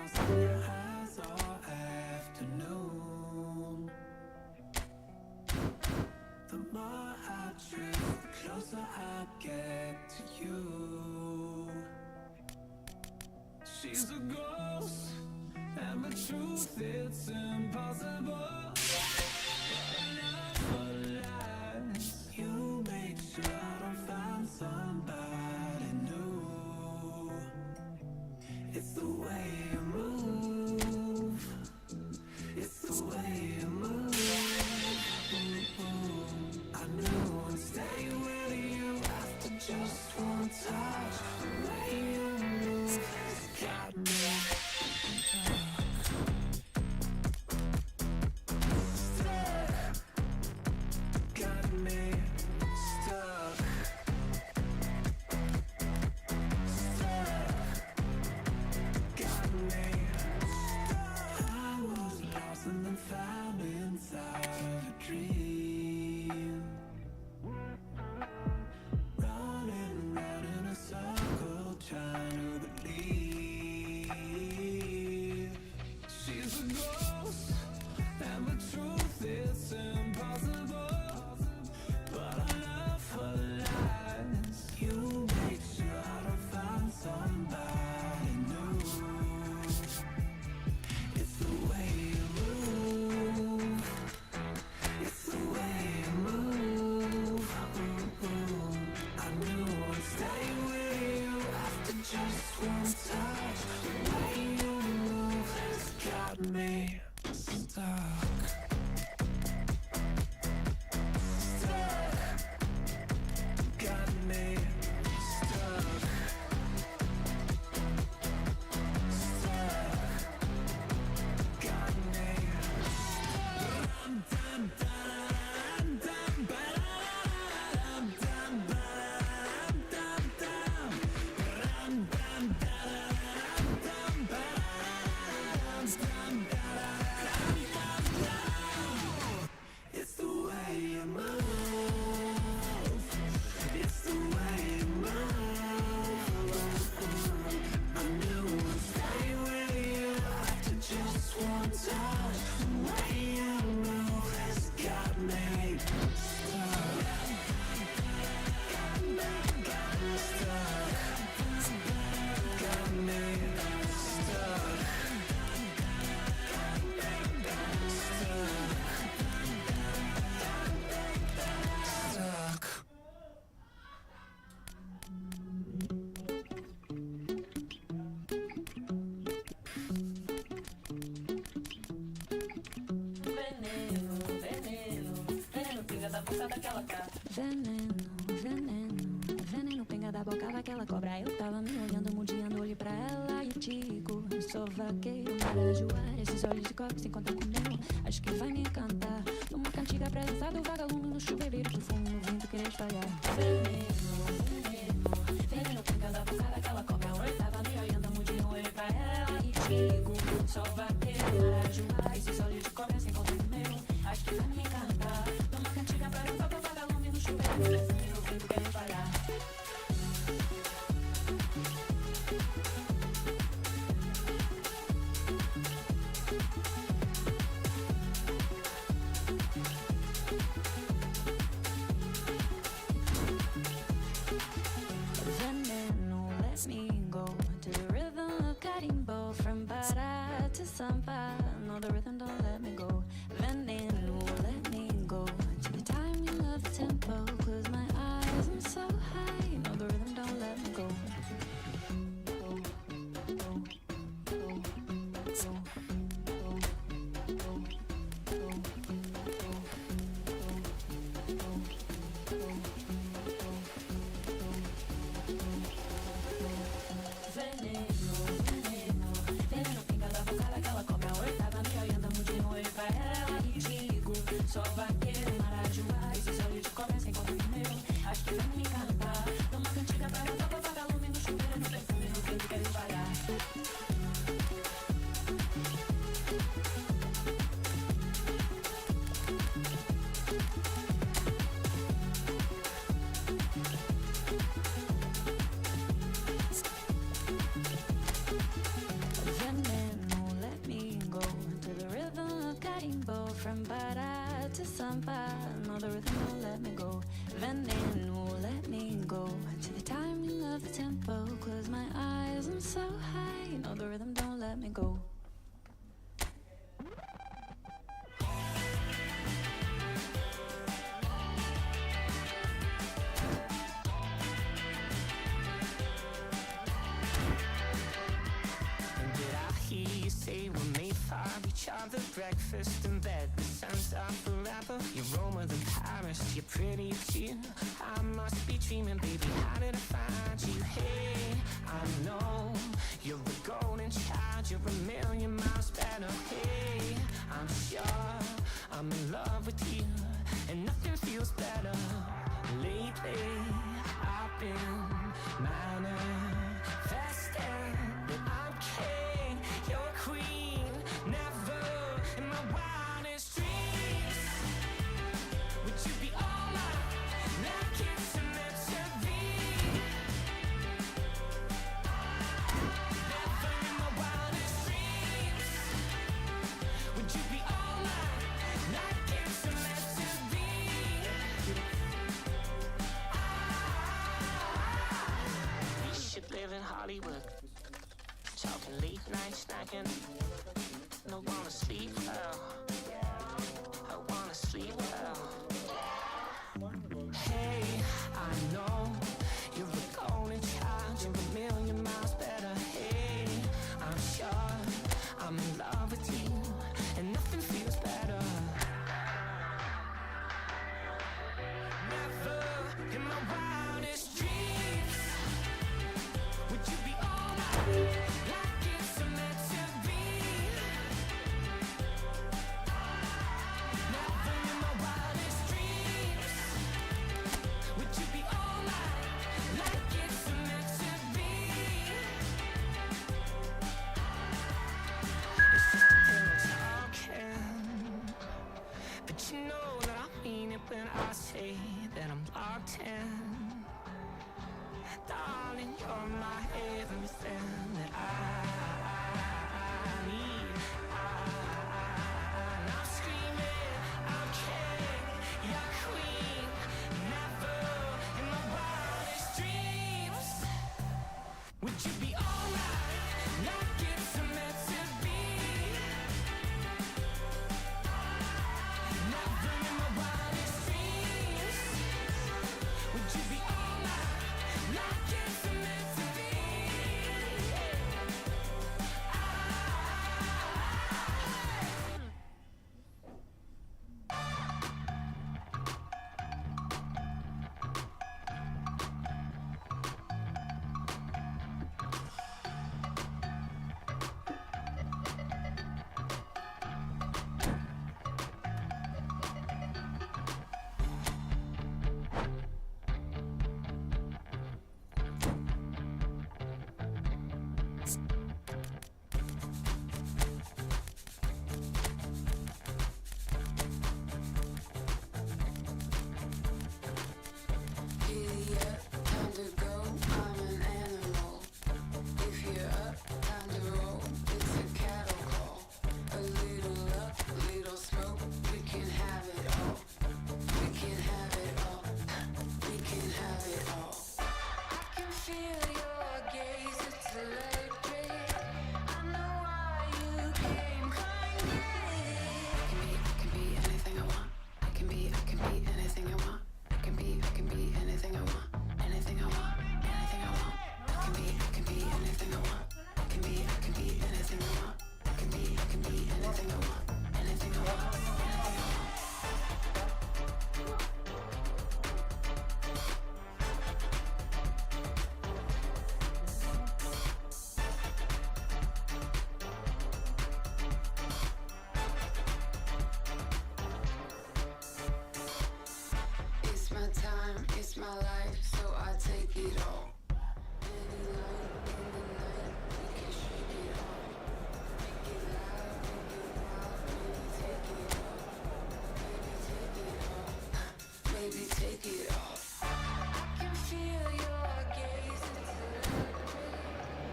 lost in your eyes all afternoon. The more I drift, the closer I get to you. She's a ghost, and the truth, it's impossible. For lies, you make sure I don't find somebody new. It's the way you move. It's the way you move. I knew I'd stay with you after just one touch. The way you move has got me stuck. Got me stuck. Got me stuck. I was lost and then found inside of a dream. Running round in a circle, trying to believe. She's a ghost, and the truth, it's impossible. But I love her lies. You make sure I don't find somebody new. It's the way you move. It's the way you move. I knew I'd stay with you after just one touch. The way you move has got me stuck. Stuck. Got me stuck. Stuck. Got me It's the way you move. It's the way you move. I knew I'd stay with you after just one touch. The way you move has got me stuck. Got me stuck. Got me stuck. Stuck. Veneno, veneno, veneno pinga da boca daquela cara. Veneno, veneno, veneno pinga da boca daquela cobra. Eu tava me olhando, mundiando, olhei pra ela e digo: sou vaqueiro, marajoara, esses olhos de coque se encontram com meu. Acho que vai me encantar. Numa cantiga prensada, o vagalume no chuveiro do fumo, no vento querer espalhar. Veneno, veneno, veneno pinga da boca daquela cobra. Eu tava me olhando, mundiando, olhei pra ela e digo: sou vaqueiro, marajoara, esses olhos de cobra se encontram com meu. Acho que vai me encantar. Numa cantiga prensada, o vagalume no chuveiro do fumo, no vento querer espalhar. Veneno lets me go to the rhythm of carimbo, from para to samba. No, the rhythm don't let me go. Veneno let me go to the timing of the tempo. Close my eyes, I'm so high. No, the rhythm don't let me go. Veneno, veneno, veneno pinga da boca daquela cobra. Eu tava me olhando, mundiando, olhei pra ela e digo: sou vaqueiro, marajoara, esses olhos de cobra se encontram com meu. Acho que vai me encantar. Numa cantiga pra lançar pro vagalume no chuveiro, no perfume, no vento quero espalhar. Veneno tempo from para to samba. No, the rhythm won't let me go. Veneno won't let me go. To the timing of the tempo, close my eyes, I'm so high. No, the rhythm don't let me go. Did I hear you say we're made for each other? Breakfast in bed, the sun's up forever. You're Roma than Paris, you're pretty too. I must be dreaming, baby, how did I find you? Hey, I know you're a golden child, you're a million miles better. Hey, I'm sure I'm in love with you, and nothing feels better. Lately, I've been manifesting that I'm king, you're queen. Never in my wildest dreams would you be all mine, like it's meant to be. Never in my wildest dreams would you be all mine, like it's meant to be. We should live in Hollywood, talking late night snacking. No wanna sleep well, I wanna sleep well. Hey, I know you're a golden child, you're a million miles better. Hey, I'm sure I'm in love with you, and nothing feels better. Never in my wildest dreams would you be all mine, like it's meant to be. Never in my wildest dreams would you be all mine, like it's meant to be. It's just a pillow talking, but you know that I mean it when I say that I'm locked in. Darling, you're my everything that I need. And I'm screaming, I'm king, you're queen. Never in my wildest dreams would you be all right, like it's meant to be. Never in my wildest dreams would you be all right, like it's meant to be. Giddy up, time to go, I'm an animal. If you're up, time to roll, it's a cattle call. A little up, little smoke, we can have it all. We can have it all, we can have it all. I can feel your gaze, it's electric. I know why you came hungry. I can be anything I want. I can be anything I want. I can be anything I want, anything I want, anything I want. I can be anything I want. I can be anything I want. I can be anything I want, anything I want, anything I want. It's my time, it's my life, so I take it all. Any light in the night, we can shake it all. Make it loud, make it wild, maybe take it all. Maybe take it all. I can feel your gaze, it's electric.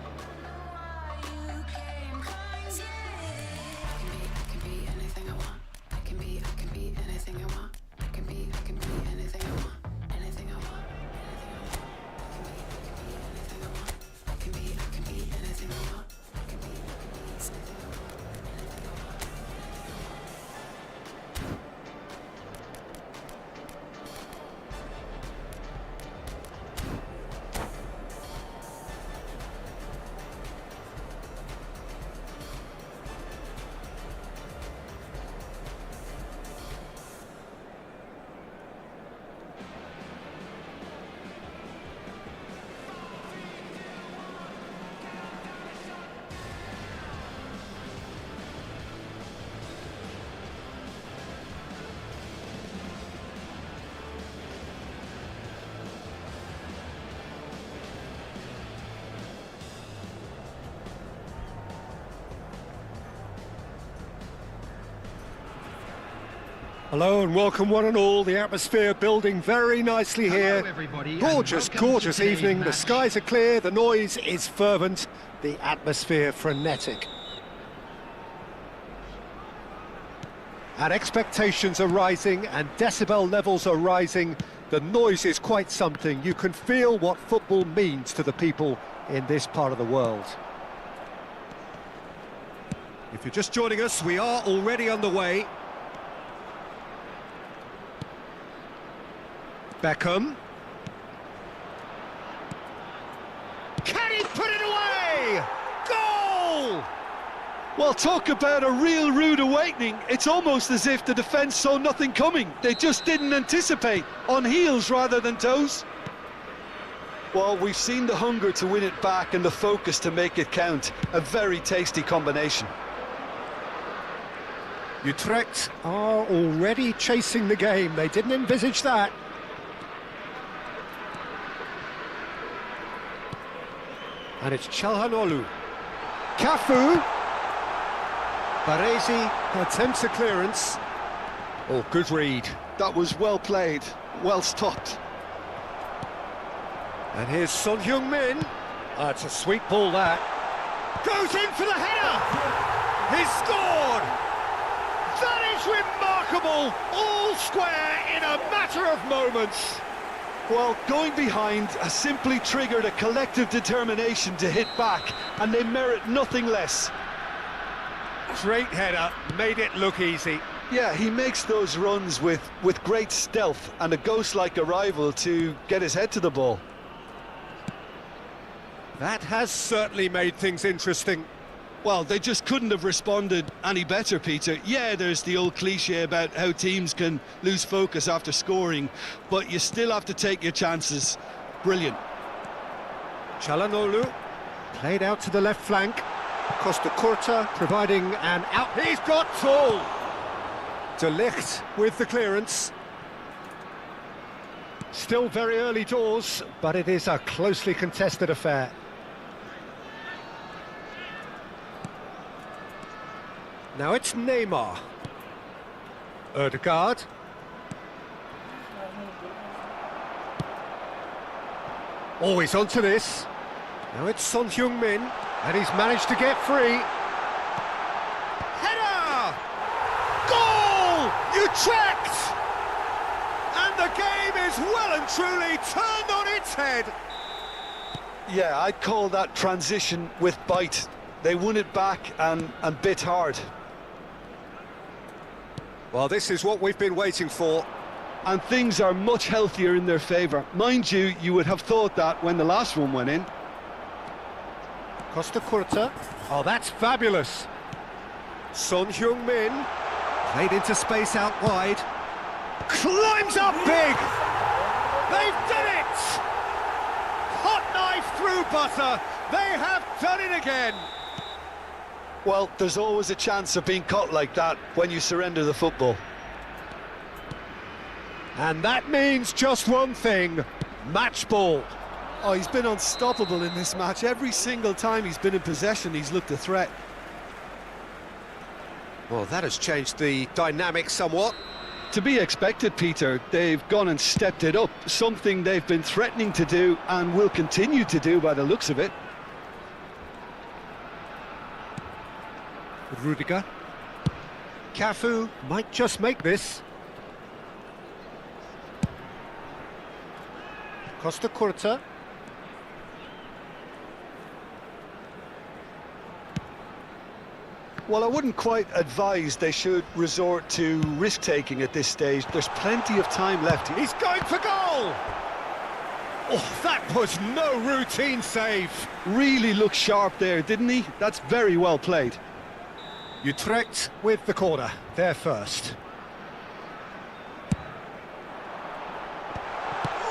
I know why you came hungry. I can be anything I want. Hello and welcome one and all. The atmosphere building very nicely here. Everybody, Gorgeous, gorgeous evening. The skies are clear, the noise is fervent, the atmosphere frenetic. And expectations are rising and decibel levels are rising. The noise is quite something. You can feel what football means to the people in this part of the world. If you're just joining us, we are already underway. Beckham. Can he put it away? Goal! Well, talk about a real rude awakening. It's almost as if the defence saw nothing coming. They just didn't anticipate, on heels rather than toes. Well, we've seen the hunger to win it back and the focus to make it count. A very tasty combination. Utrecht are already chasing the game. They didn't envisage that. And it's Çalhanoğlu. Cafu. Baresi attempts a clearance. Oh, good read. That was well played, well stopped. And here's Son Heung-min. That's a sweet ball, that. Goes in for the header! He's scored! That is remarkable! All square in a matter of moments. Well, going behind has simply triggered a collective determination to hit back, and they merit nothing less. Great header, made it look easy. Yeah, he makes those runs with great stealth and a ghost-like arrival to get his head to the ball. That has certainly made things interesting. Well, they just couldn't have responded any better, Peter. Yeah, there's the old cliche about how teams can lose focus after scoring, but you still have to take your chances. Brilliant. Çalhanoğlu played out to the left flank. Costa Curta providing an out. He's got Toll. De Ligt with the clearance. Still very early doors, but it is a closely contested affair. Now it's Neymar. Ødegaard. Always onto this. Now it's Son Heung-min, and he's managed to get free. Header! Goal! Utrecht! And the game is well and truly turned on its head. Yeah, I'd call that transition with bite. They won it back and bit hard. Well, this is what we've been waiting for. And things are much healthier in their favour. Mind you, you would have thought that when the last one went in. Costa Curta. Oh, that's fabulous. Son Heung-min played into space out wide. Climbs up big. They've done it. Hot knife through butter. They have done it again. Well, there's always a chance of being caught like that when you surrender the football. And that means just one thing: match ball. Oh, he's been unstoppable in this match. Every single time he's been in possession, he's looked a threat. Well, that has changed the dynamic somewhat. To be expected, Peter. They've gone and stepped it up, something they've been threatening to do and will continue to do by the looks of it. Rudiger. Cafu might just make this. Costa Curta. Well, I wouldn't quite advise they should resort to risk-taking at this stage. There's plenty of time left. He's going for goal! Oh, that was no routine save. Really looked sharp there, didn't he? That's very well played. Utrecht with the corner, they're first.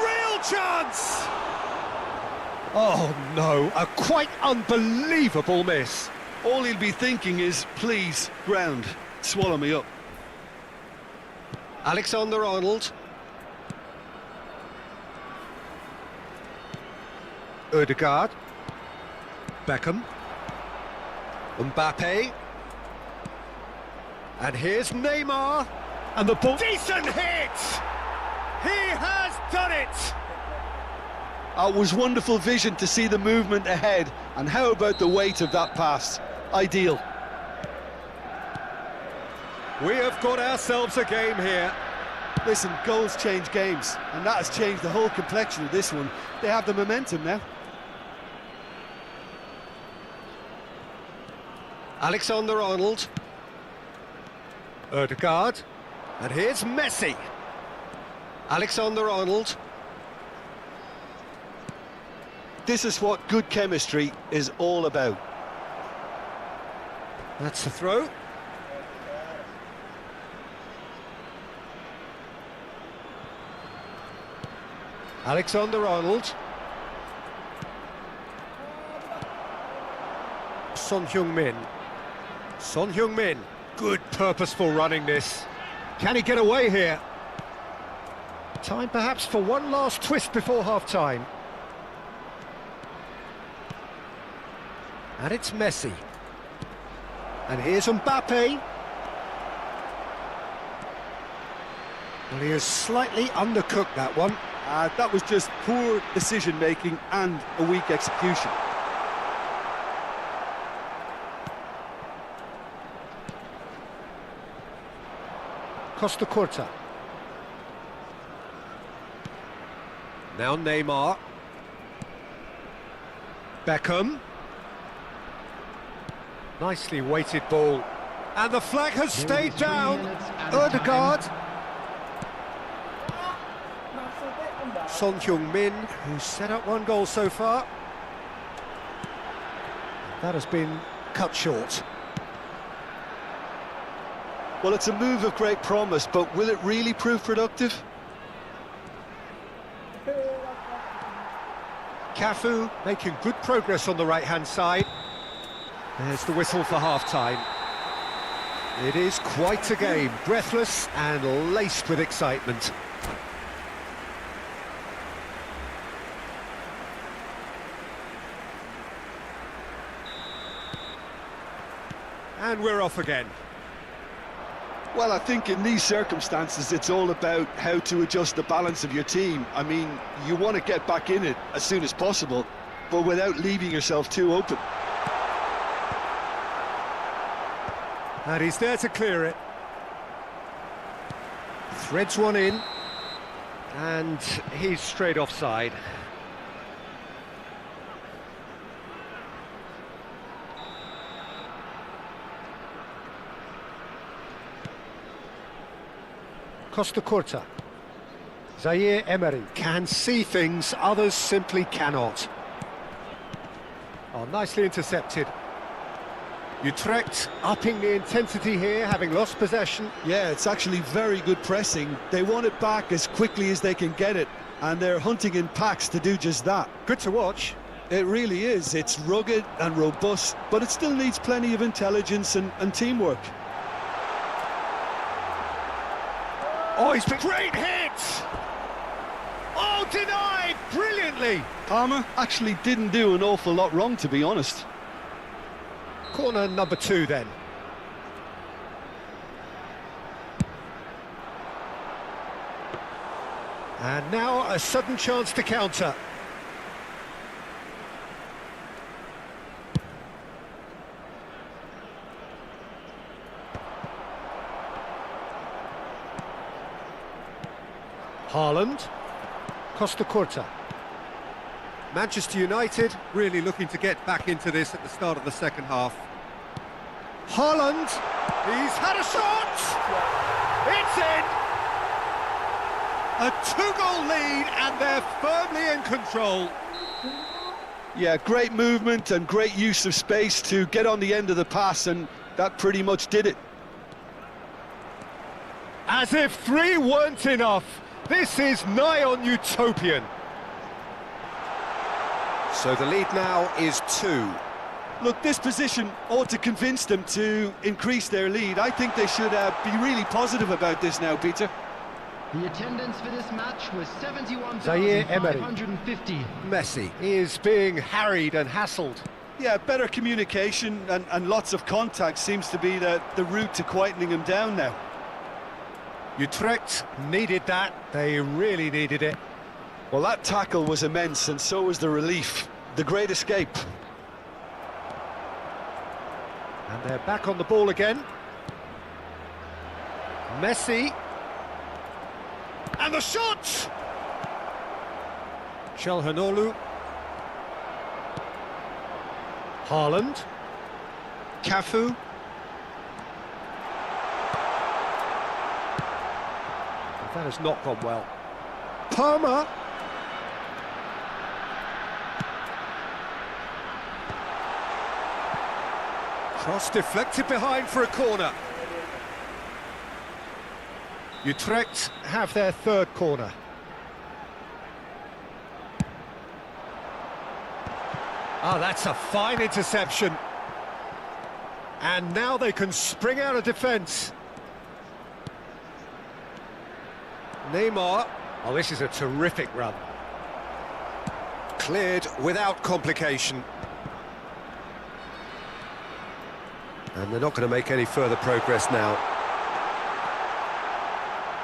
Real chance! Oh no, a quite unbelievable miss. All he'll be thinking is, please, ground, swallow me up. Alexander-Arnold. Ødegaard. Beckham. Mbappe. And here's Neymar. And the ball... Decent hit! He has done it! It was wonderful vision to see the movement ahead, and how about the weight of that pass? Ideal. We have got ourselves a game here. Listen, goals change games, and that has changed the whole complexion of this one. They have the momentum now. Alexander-Arnold. Ødegaard. And here's Messi. Alexander-Arnold. This is what good chemistry is all about. That's the throw. Alexander-Arnold. Son Heung-min. Son Heung-min. Good purposeful running this. Can he get away here? Time perhaps for one last twist before half-time. And it's Messi. And here's Mbappe. Well, he has slightly undercooked that one. That was just poor decision-making and a weak execution. Costa Curta. Now Neymar. Beckham. Nicely weighted ball. And the flag has stayed down. Ødegaard. Son Heung-min, who's set up one goal so far. That has been cut short. Well, it's a move of great promise, but will it really prove productive? Cafu making good progress on the right-hand side. There's the whistle for half-time. It is quite a game, breathless and laced with excitement. And we're off again. Well, I think in these circumstances, it's all about how to adjust the balance of your team. I mean, you want to get back in it as soon as possible, but without leaving yourself too open. And he's there to clear it. Threads one in. And he's straight offside. Costa Curta. Zaire Emery can see things others simply cannot. Oh, nicely intercepted. Utrecht upping the intensity here, having lost possession. Yeah, it's actually very good pressing. They want it back as quickly as they can get it, and they're hunting in packs to do just that. Good to watch. It really is. It's rugged and robust, but it still needs plenty of intelligence and teamwork. Oh, he's been... Great hit! Oh, denied brilliantly! Palmer actually didn't do an awful lot wrong, to be honest. Corner number 2 then. And now a sudden chance to counter. Haaland. Costa Curta. Manchester United really looking to get back into this at the start of the second half. Haaland. He's had a shot. It's in. A 2-goal lead and they're firmly in control. Yeah, great movement and great use of space to get on the end of the pass, and that pretty much did it. As if 3 weren't enough. This is nigh on utopian. So the lead now is 2. Look, this position ought to convince them to increase their lead. I think they should be really positive about this now, Peter. The attendance for this match was Zaire Emery. 71,550. Messi is being harried and hassled. Yeah, better communication and lots of contact seems to be the route to quietening him down now. Utrecht needed that, they really needed it. Well, that tackle was immense, and so was the relief. The great escape. And they're back on the ball again. Messi. And the shot! Çalhanoğlu. Haaland. Cafu. That has not gone well. Palmer. Cross deflected behind for a corner. Utrecht have their third corner. Ah, that's a fine interception. And now they can spring out of defence. Neymar. Oh, this is a terrific run. Cleared without complication. And they're not going to make any further progress now.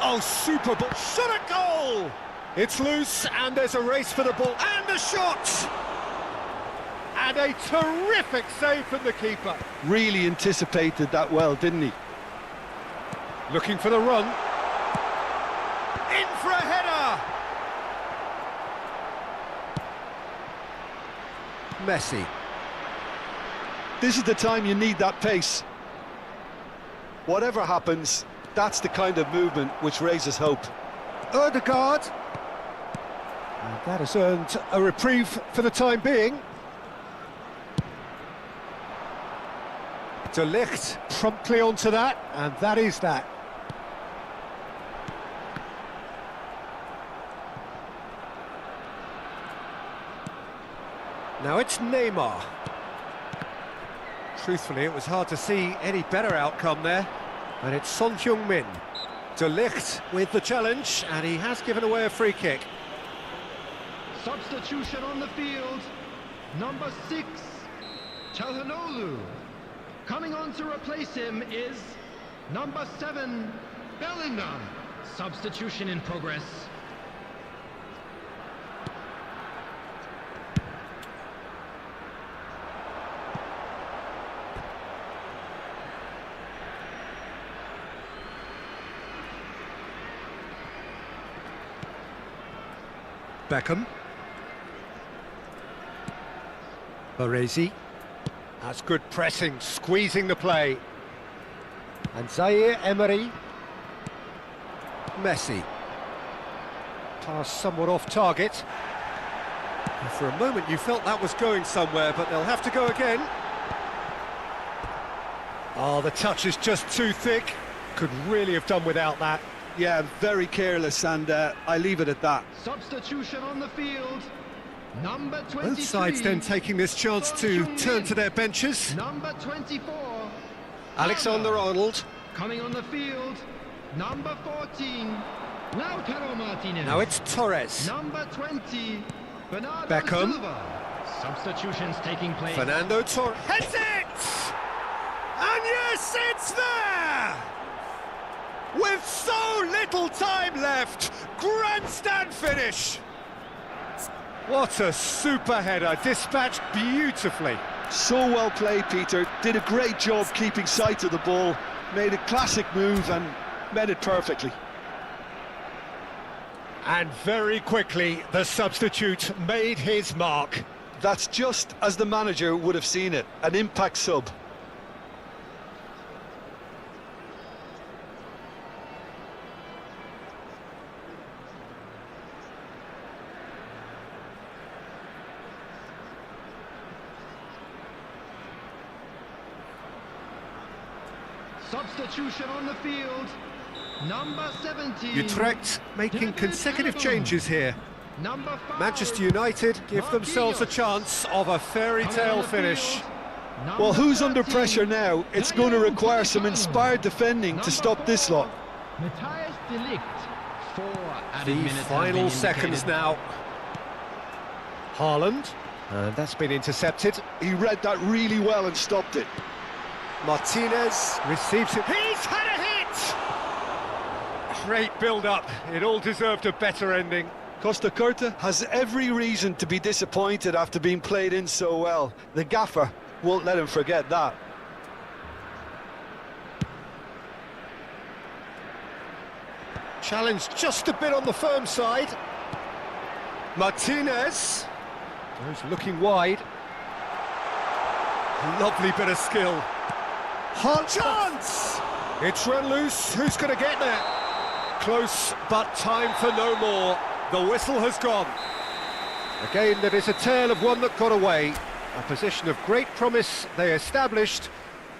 Oh, super ball. Shot a goal! It's loose, and there's a race for the ball. And the shot! And a terrific save from the keeper. Really anticipated that well, didn't he? Looking for the run. In for a header! Messi. This is the time you need that pace. Whatever happens, that's the kind of movement which raises hope. Ødegaard. And that has earned a reprieve for the time being. De Ligt promptly onto that, and that is that. Now it's Neymar. Truthfully, it was hard to see any better outcome there. And it's Son Heung-min. De Ligt with the challenge, and he has given away a free kick. Substitution on the field. Number 6, Çalhanoğlu. Coming on to replace him is number 7, Bellingham. Substitution in progress. Beckham. Baresi. That's good pressing, squeezing the play. And Zaire Emery. Messi. Pass somewhat off target. And for a moment you felt that was going somewhere, but they'll have to go again. Oh, the touch is just too thick. Could really have done without that. Yeah, very careless, and I leave it at that. Substitution on the field. Number 23. Both sides then taking this chance to turn to their benches. Number 24. Alexander-Arnold. Coming on the field. Number 14. Lautaro Martinez. Now it's Torres. Number 20. Bernardo Beckham. Silva. Substitutions taking place. Fernando Torres. Heads it! And yes, it's there! With so little time left, grandstand finish. What a super header, dispatched beautifully. So well played, Peter. Did a great job keeping sight of the ball. Made a classic move and met it perfectly. And very quickly, the substitute made his mark. That's just as the manager would have seen it, an impact sub. Substitution on the field. Number 17. Utrecht making consecutive changes here. Number 5. Manchester United give themselves a chance of a fairy tale finish. Well, who's under pressure now? It's going to require some inspired defending to stop this lot. Matthias de Ligt. 4 added The minutes have final been seconds indicated. now. Haaland, and that's been intercepted. He read that really well and stopped it. Martinez receives it. He's had a hit! Great build-up. It all deserved a better ending. Costa Curta has every reason to be disappointed after being played in so well. The gaffer won't let him forget that. Challenge just a bit on the firm side. Martinez goes looking wide. Lovely bit of skill. Hot chance! It's run loose. Who's going to get there? Close, but time for no more. The whistle has gone. A game that is a tale of one that got away. A position of great promise they established,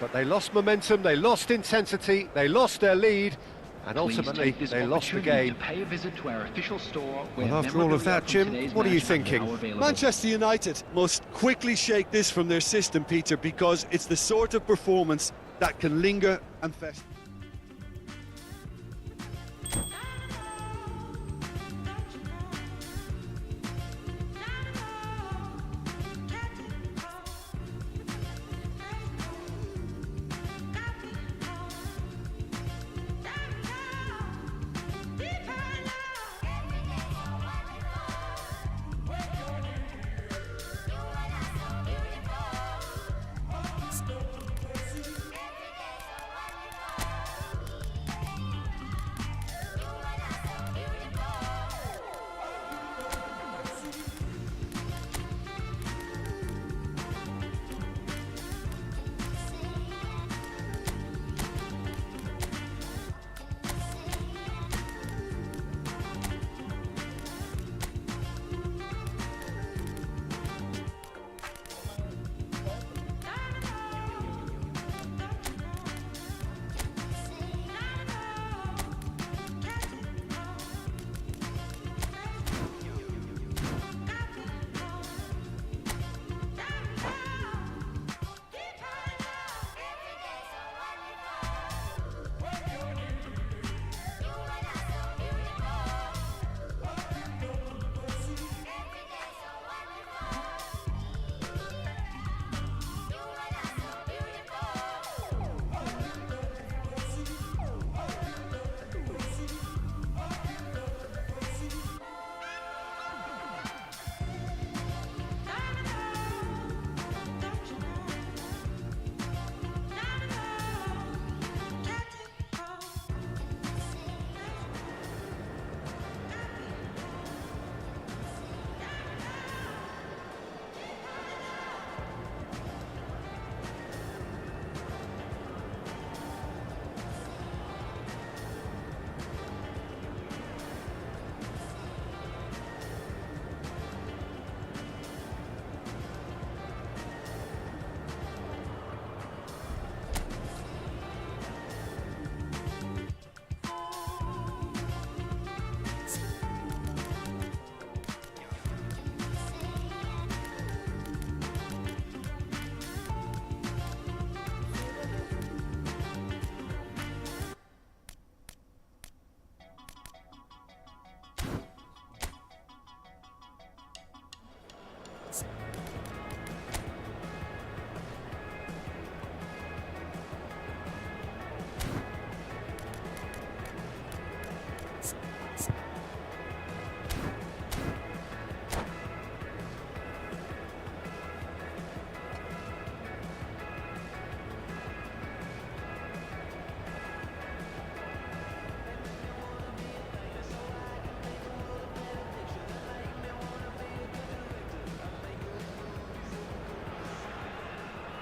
but they lost momentum, they lost intensity, they lost their lead, and ultimately they lost the game. Well, after all of that, Jim, what are you thinking? Manchester United must quickly shake this from their system, Peter, because it's the sort of performance that can linger and fester.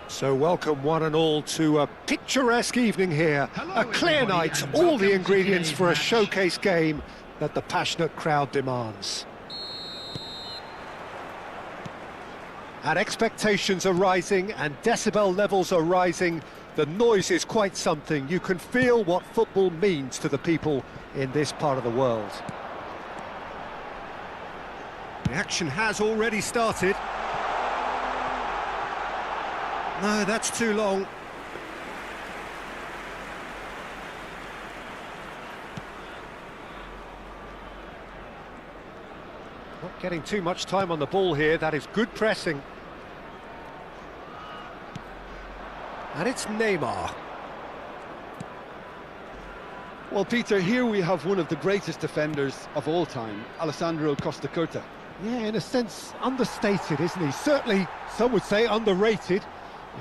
So welcome one and all to a picturesque evening here. A clear night, all the ingredients for a showcase game that the passionate crowd demands. And expectations are rising and decibel levels are rising. The noise is quite something. You can feel what football means to the people in this part of the world. The action has already started. No, that's too long. Not getting too much time on the ball here. That is good pressing. And it's Neymar. Well, Peter, here we have one of the greatest defenders of all time, Alessandro Costa Curta. Yeah, in a sense, understated, isn't he? Certainly, some would say underrated.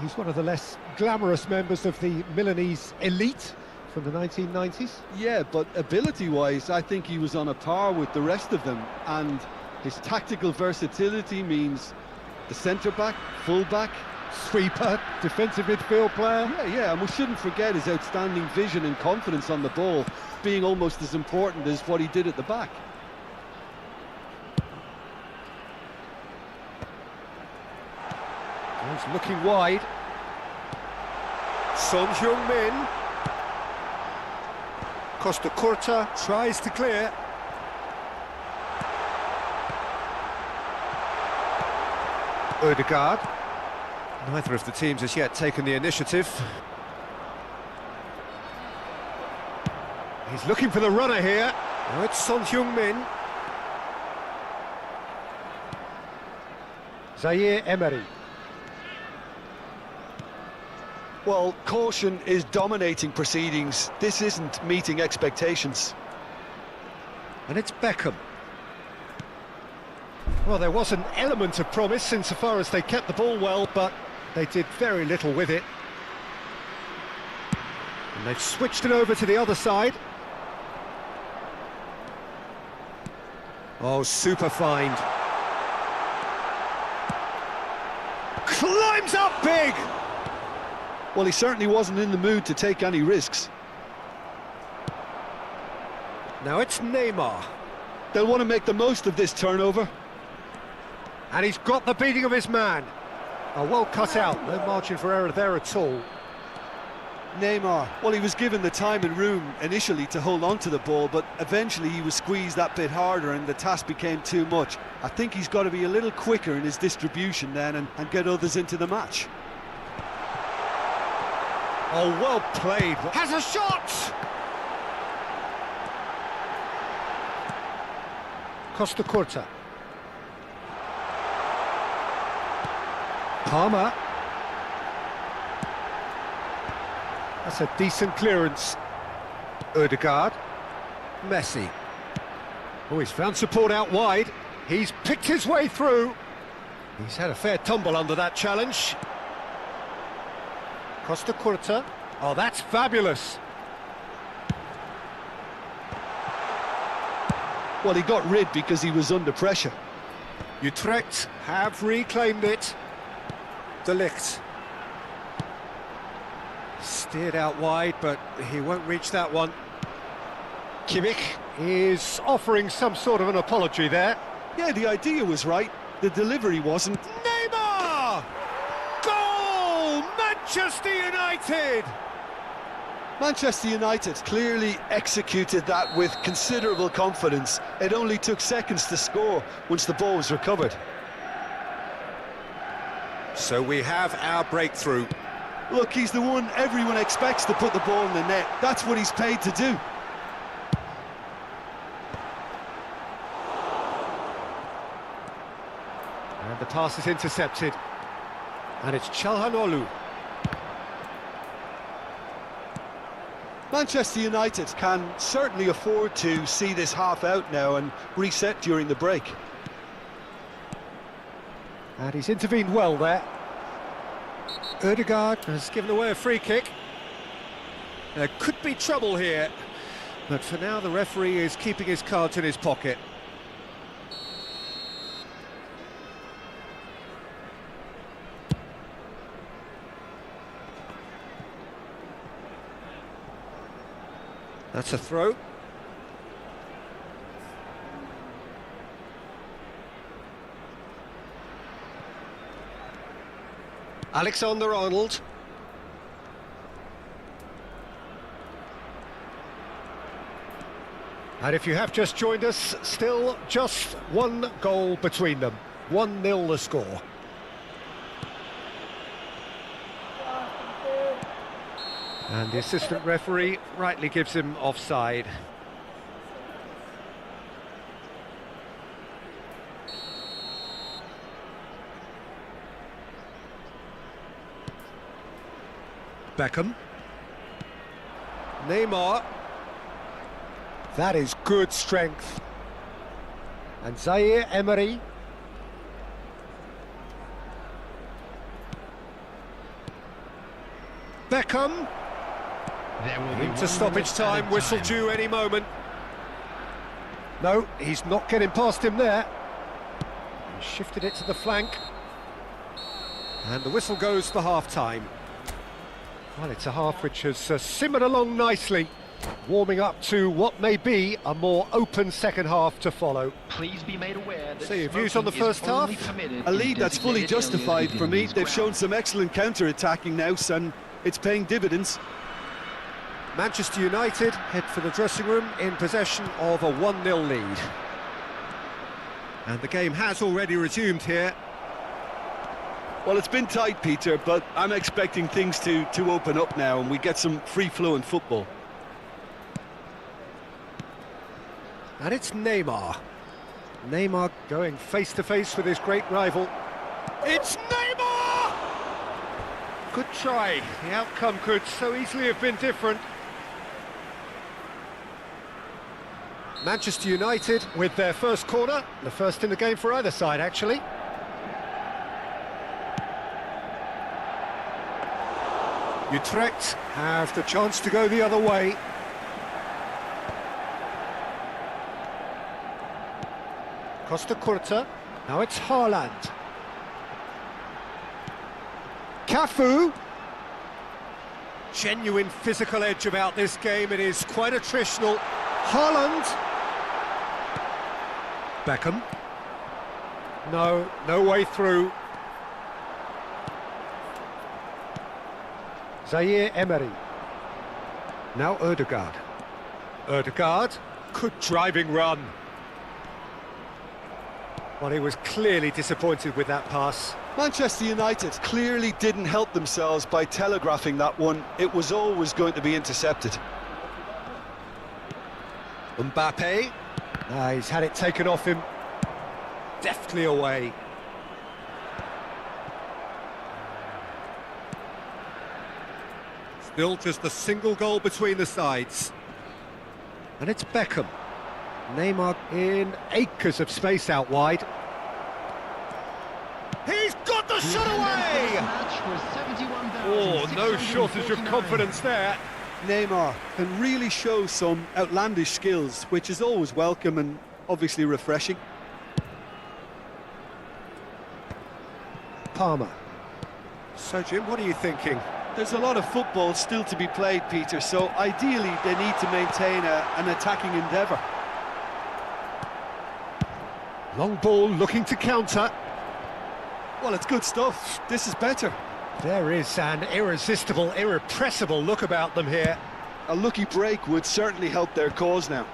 He's one of the less glamorous members of the Milanese elite from the 1990s. Yeah, but ability-wise, I think he was on a par with the rest of them, and his tactical versatility means the centre-back, full-back, Sweeper, defensive midfield player. yeah, and we shouldn't forget his outstanding vision and confidence on the ball, being almost as important as what he did at the back. He's looking wide. Son Heung-min. Costa Curta tries to clear. Ødegaard. Neither of the teams has yet taken the initiative. He's looking for the runner here. Now it's Son Heung-min. Zaire Emery. Well, caution is dominating proceedings. This isn't meeting expectations. And it's Beckham. Well, there was an element of promise insofar as they kept the ball well, but they did very little with it. And they've switched it over to the other side. Oh, super find. Climbs up big! Well, he certainly wasn't in the mood to take any risks. Now it's Neymar. They'll want to make the most of this turnover. And he's got the beating of his man. Oh, well cut out, no margin for error there at all. Neymar, well, he was given the time and room initially to hold on to the ball, but eventually he was squeezed that bit harder and the task became too much. I think he's got to be a little quicker in his distribution then and get others into the match. Oh, well played. Has a shot! Costa Curta. Palmer. That's a decent clearance. Ødegaard. Messi. Oh, he's found support out wide. He's picked his way through. He's had a fair tumble under that challenge. Costa Curta. Oh, that's fabulous. Well, he got rid because he was under pressure. Utrecht have reclaimed it. De Ligt. Steered out wide, but he won't reach that one. Kimmich is offering some sort of an apology there. Yeah, the idea was right, the delivery wasn't. Neymar! Goal! Manchester United! Manchester United clearly executed that with considerable confidence. It only took seconds to score once the ball was recovered. So we have our breakthrough. Look, he's the one everyone expects to put the ball in the net. That's what he's paid to do. And the pass is intercepted. And it's Çalhanoğlu. Manchester United can certainly afford to see this half out now and reset during the break. And he's intervened well there. Ødegaard has given away a free kick. There could be trouble here, but for now the referee is keeping his cards in his pocket. That's a throw. Alexander-Arnold. And if you have just joined us, still just one goal between them. 1-0 the score. And the assistant referee rightly gives him offside. Beckham. Neymar. That is good strength. And Zaire Emery. Beckham. There will be Into 1 stoppage minute time, added whistle time. due any moment. No, he's not getting past him there. He shifted it to the flank. And the whistle goes for half-time. Well, it's a half which has simmered along nicely, warming up to what may be a more open second half to follow. Please be made aware that So your views on the smoking is first half? only permitted A in lead that's fully designated justified areas for me. within They've this shown ground. some excellent counter-attacking now, and it's paying dividends. Manchester United head for the dressing room in possession of a 1-0 lead. And the game has already resumed here. Well, it's been tight, Peter, but I'm expecting things to open up now and we get some free-flowing football. And it's Neymar. Neymar going face-to-face with his great rival. It's Neymar! Good try. The outcome could so easily have been different. Manchester United with their first corner, the first in the game for either side, actually. Utrecht have the chance to go the other way. Costa Curta, now it's Haaland. Cafu. Genuine physical edge about this game, it is quite attritional. Haaland. Beckham. No way through. Zaire Emery. Now Ødegaard. Ødegaard. Good driving run. Well, he was clearly disappointed with that pass. Manchester United clearly didn't help themselves by telegraphing that one. It was always going to be intercepted. Mbappe. He's had it taken off him. Deftly away. Still just a single goal between the sides. And it's Beckham. Neymar in acres of space out wide. He's got the shot away! Oh, no shortage of confidence there. Neymar can really show some outlandish skills, which is always welcome and obviously refreshing. Palmer. So, Jim, what are you thinking? There's a lot of football still to be played, Peter, so ideally they need to maintain an attacking endeavour. Long ball looking to counter. Well, it's good stuff. This is better. There is an irresistible, irrepressible look about them here. A lucky break would certainly help their cause now.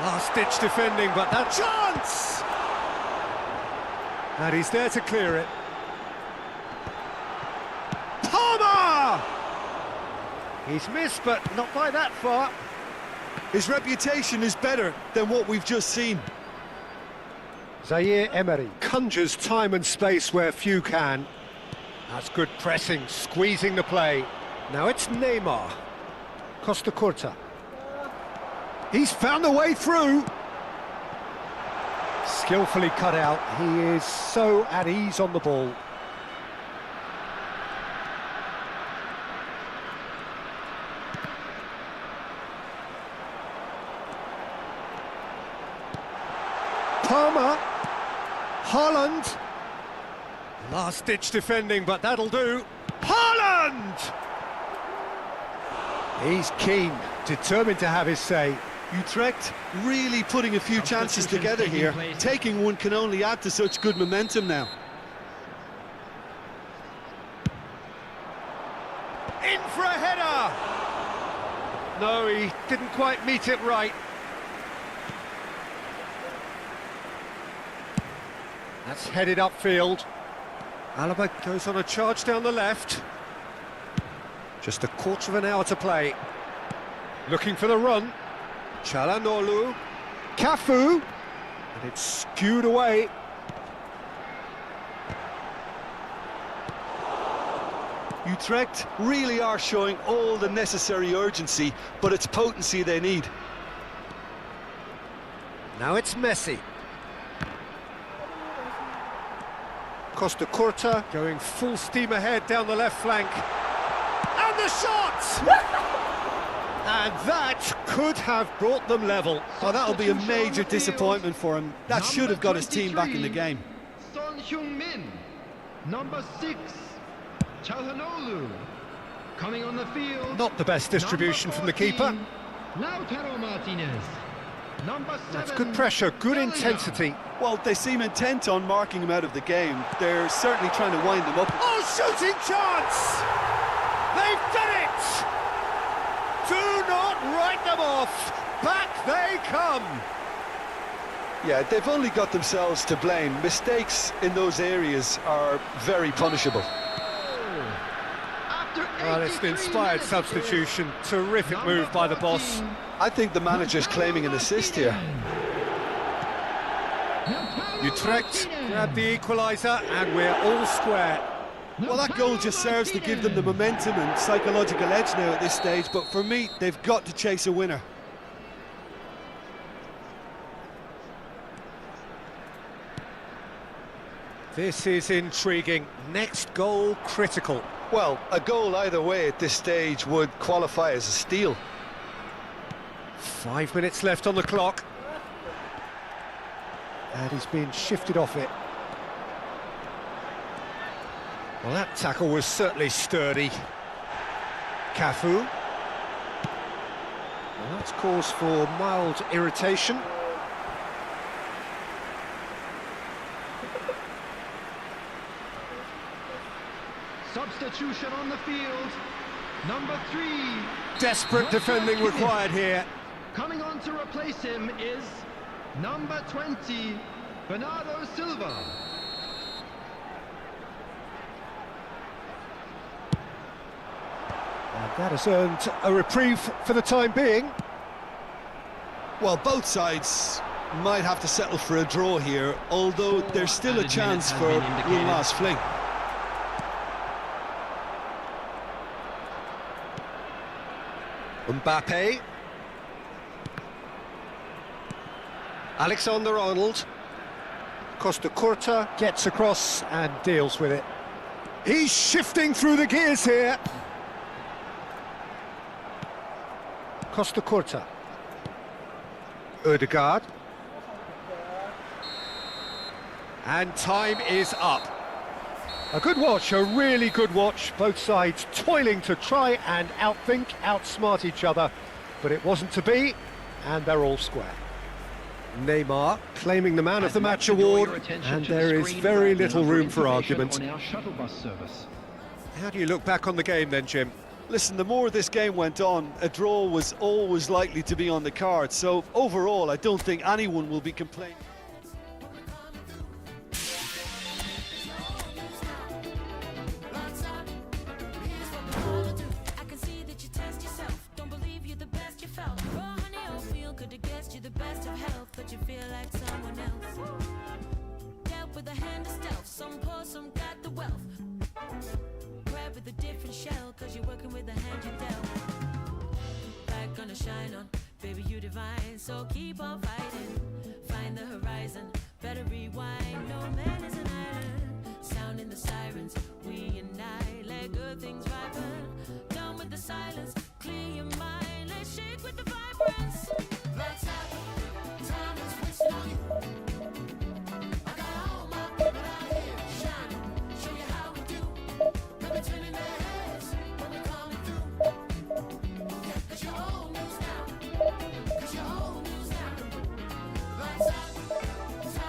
Last-ditch defending, but that chance! And he's there to clear it. Palmer! He's missed, but not by that far. His reputation is better than what we've just seen. Zaire Emery conjures time and space where few can. That's good pressing, squeezing the play. Now it's Neymar. Costa Curta. He's found a way through. Skillfully cut out. He is so at ease on the ball. Palmer. Haaland. Last-ditch defending, but that'll do. Haaland! He's keen, determined to have his say. Utrecht really putting a few chances together here. Taking one can only add to such good momentum now. In for a header! No, he didn't quite meet it right. That's headed upfield. Alaba goes on a charge down the left. Just a quarter of an hour to play. Looking for the run. Çalhanoğlu. Cafu. And it's skewed away. Utrecht really are showing all the necessary urgency, but it's potency they need. Now it's Messi. Costa Curta going full steam ahead down the left flank. And the shot! And that could have brought them level. Oh, that'll be a major disappointment for him. That should have got his team back in the game. Son Heung-min. Number 6, Calhanoglu. Coming on the field. Not the best distribution from the keeper. Lautaro Martinez. Number 7. That's good pressure, good Bellingham. intensity. Well, they seem intent on marking him out of the game. They're certainly trying to wind him up. Oh, shooting chance! They've done it! Do not write them off. Back they come. Yeah, they've only got themselves to blame. Mistakes in those areas are very punishable. Well, it's an inspired substitution. Terrific move by the boss. I think the manager's claiming an assist here. Utrecht grab the equaliser and we're all square. Well, that goal just serves to give them the momentum and psychological edge now at this stage, but for me, they've got to chase a winner. This is intriguing. Next goal critical. Well, a goal either way at this stage would qualify as a steal. 5 minutes left on the clock. And he's been shifted off it. Well, that tackle was certainly sturdy. Cafu. Well, that's cause for mild irritation. Substitution on the field. Number 3. Desperate defending required here. Coming on to replace him is number 20, Bernardo Silva. And that has earned a reprieve for the time being. Well, both sides might have to settle for a draw here, although there's still a chance for one last fling. Mbappe. Alexander-Arnold. Costa Curta gets across and deals with it. He's shifting through the gears here. Costa Curta. Ødegaard. And time is up. A good watch, a really good watch. Both sides toiling to try and outthink, outsmart each other. But it wasn't to be, and they're all square. Neymar claiming the Man of the Match award, and there is very little room for argument. How do you look back on the game then, Jim? Listen, the more this game went on, a draw was always likely to be on the card. So overall, I don't think anyone will be complaining. I can see that you test yourself. Don't believe you're the best you felt. Oh, honey, oh, feel could have guessed you're the best of health, but you feel like someone else. Dealt with a hand of stealth. Some poor, some got the wealth. Grab with a different shell, cause you're working with the hand you dealt. Back gonna shine on, baby, you divine. So keep on fighting, find the horizon. Better rewind, no man is an island. Sounding the sirens, we unite. Let good things ripen. Done with the silence, clear your mind. Let's shake with the vibrance. Let's have it, time is wasting on you. I got all my people out here shining. Show you how we do. Let me turn in their heads when we're coming through. Yeah, cause you're old news now. Cause you're old news now. Lights up, time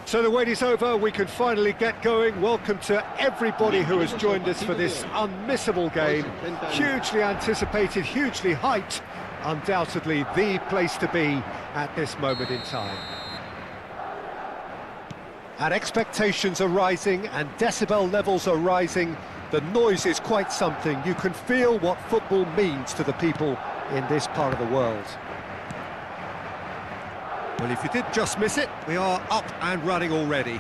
So the wait is over, we can finally get going. Welcome to everybody who has joined us for this unmissable game. Hugely anticipated, hugely hyped. Undoubtedly the place to be at this moment in time. And expectations are rising and decibel levels are rising. The noise is quite something. You can feel what football means to the people in this part of the world. Well, if you did just miss it, we are up and running already.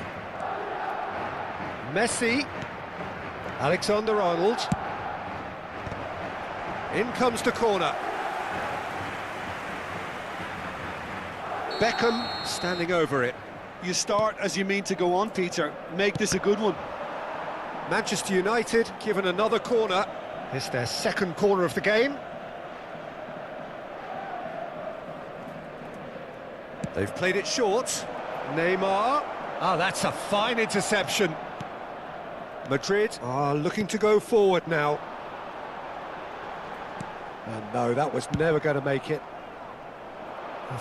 Messi, Alexander-Arnold. In comes the corner. Beckham standing over it. You start as you mean to go on, Peter. Make this a good one. Manchester United given another corner. It's their second corner of the game. They've played it short. Neymar. Ah, that's a fine interception. Madrid are looking to go forward now. And no, that was never going to make it.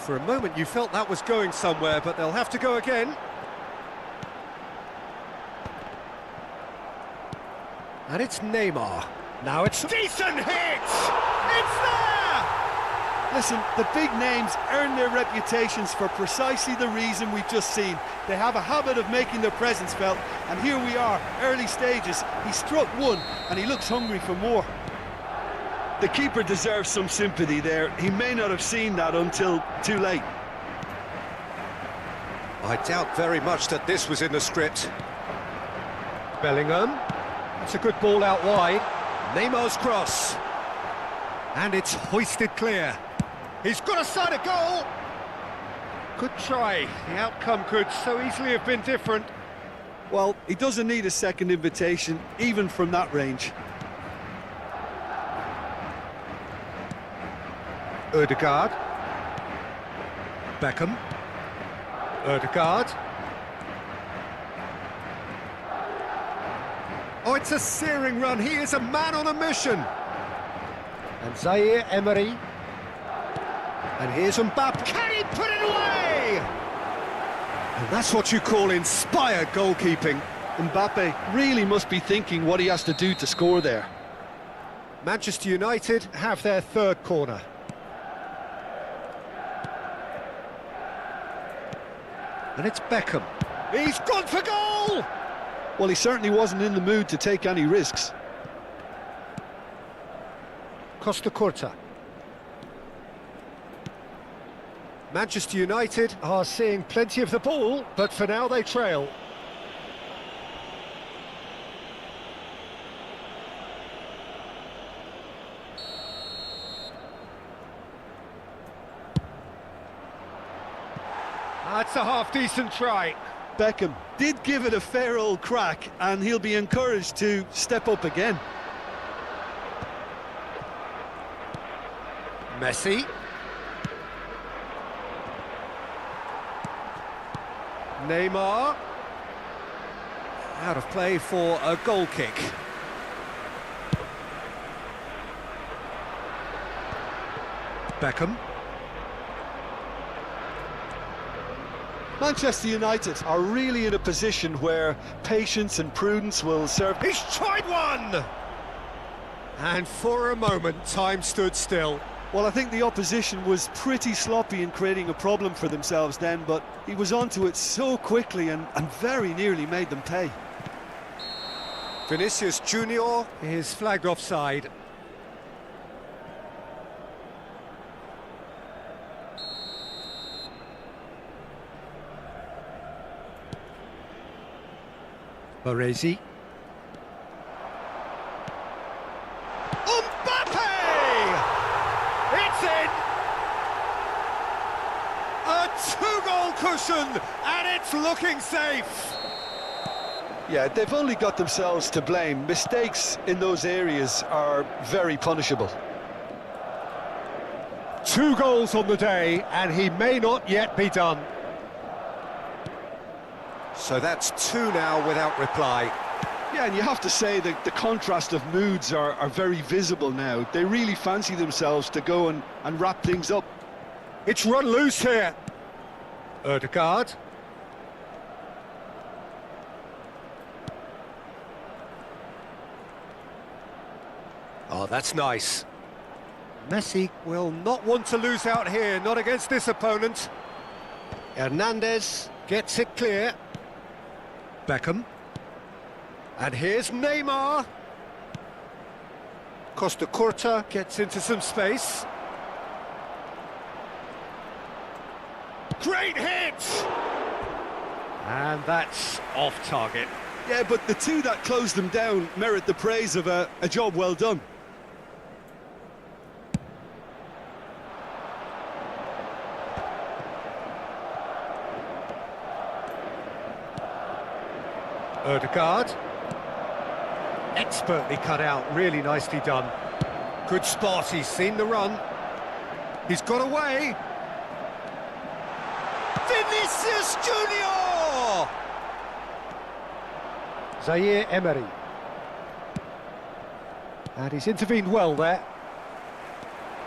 For a moment you felt that was going somewhere, but they'll have to go again. And it's Neymar. Now it's a decent hit! It's there! Listen, the big names earn their reputations for precisely the reason we've just seen. They have a habit of making their presence felt, and here we are, early stages. He struck one, and he looks hungry for more. The keeper deserves some sympathy there. He may not have seen that until too late. I doubt very much that this was in the script. Bellingham. That's a good ball out wide. Neymar's cross. And it's hoisted clear. He's got a side of goal. Good try. The outcome could so easily have been different. Well, he doesn't need a second invitation, even from that range. Ødegaard. Beckham. Ødegaard. Oh, it's a searing run. He is a man on a mission. And Zaire Emery. And here's Mbappe. Can he put it away? And that's what you call inspired goalkeeping. Mbappe really must be thinking what he has to do to score there. Manchester United have their third corner. And it's Beckham. He's gone for goal! Well, he certainly wasn't in the mood to take any risks. Costa Curta. Manchester United are seeing plenty of the ball, but for now they trail. That's a half-decent try. Beckham did give it a fair old crack, and he'll be encouraged to step up again. Messi. Neymar. Out of play for a goal kick. Beckham. Manchester United are really in a position where patience and prudence will serve. He's tried one! And for a moment, time stood still. Well, I think the opposition was pretty sloppy in creating a problem for themselves then, but he was onto it so quickly and very nearly made them pay. Vinicius Junior is flagged offside. Baresi. Mbappe! It's in! A two-goal cushion, and it's looking safe! Yeah, they've only got themselves to blame. Mistakes in those areas are very punishable. 2 goals on the day, and he may not yet be done. So that's 2 now without reply. Yeah, and you have to say that the contrast of moods are very visible now. They really fancy themselves to go and wrap things up. It's run loose here. Ødegaard. Oh, that's nice. Messi will not want to lose out here, not against this opponent. Hernandez gets it clear. Beckham. And here's Neymar. Costa Curta gets into some space. Great hit! And that's off target. Yeah, but the two that closed them down merit the praise of a job well done. Ødegaard. Expertly cut out, really nicely done. Good spot, he's seen the run. He's got away. Vinicius Junior! Zaire Emery. And he's intervened well there.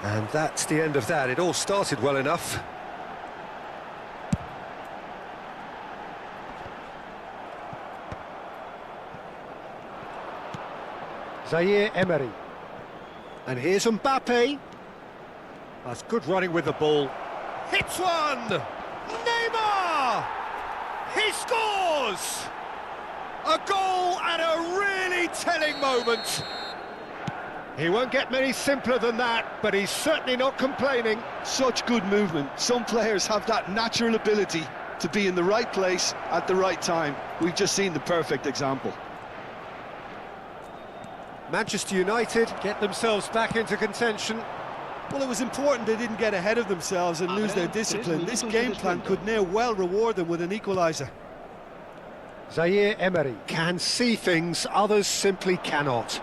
And that's the end of that. It all started well enough. Zaire Emery. And here's Mbappe. That's good running with the ball. Hits one! Neymar! He scores! A goal at a really telling moment. He won't get many simpler than that, but he's certainly not complaining. Such good movement. Some players have that natural ability to be in the right place at the right time. We've just seen the perfect example. Manchester United get themselves back into contention. Well, it was important they didn't get ahead of themselves and lose their discipline. This game plan could now well reward them with an equaliser. Zaire Emery can see things others simply cannot.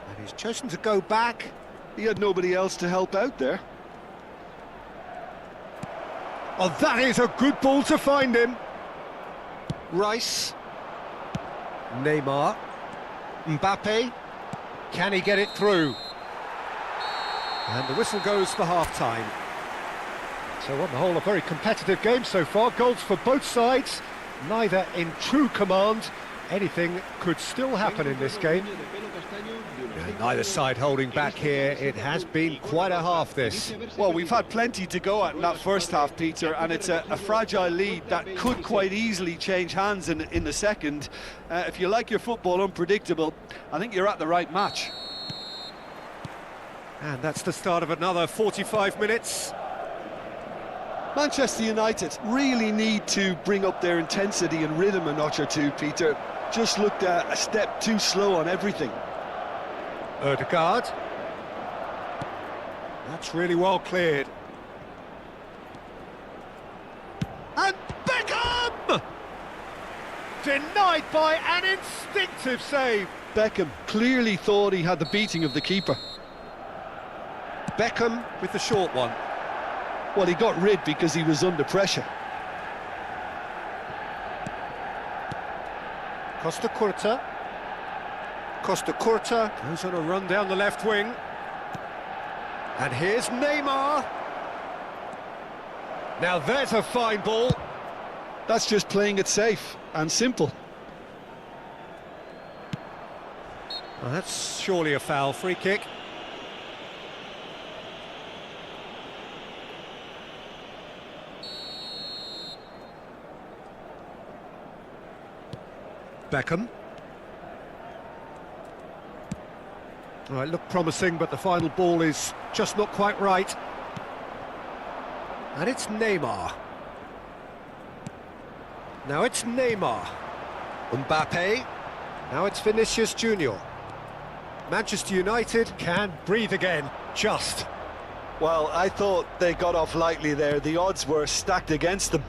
And he's chosen to go back. He had nobody else to help out there. Oh, that is a good ball to find him. Rice. Neymar. Mbappe. Can he get it through? And the whistle goes for half-time. So on the whole, a very competitive game so far. Goals for both sides, neither in true command. Anything could still happen in this game. And neither side holding back here. It has been quite a half, this. Well, we've had plenty to go at in that first half, Peter, and it's a fragile lead that could quite easily change hands in the second. If you like your football unpredictable, I think you're at the right match. And that's the start of another 45 minutes. Manchester United really need to bring up their intensity and rhythm a notch or two, Peter. Just looked a step too slow on everything. Ødegaard. That's really well cleared. And Beckham! Denied by an instinctive save. Beckham clearly thought he had the beating of the keeper. Beckham with the short one. Well, he got rid because he was under pressure. Costa Curta. Costa Curta goes on a run down the left wing. And here's Neymar. Now there's a fine ball. That's just playing it safe and simple. Well, that's surely a foul. Free kick. Beckham. All right, looked promising, but the final ball is just not quite right. And it's Neymar. Now it's Neymar. Mbappe. Now it's Vinicius Junior. Manchester United can breathe again, just. Well, I thought they got off lightly there. The odds were stacked against them.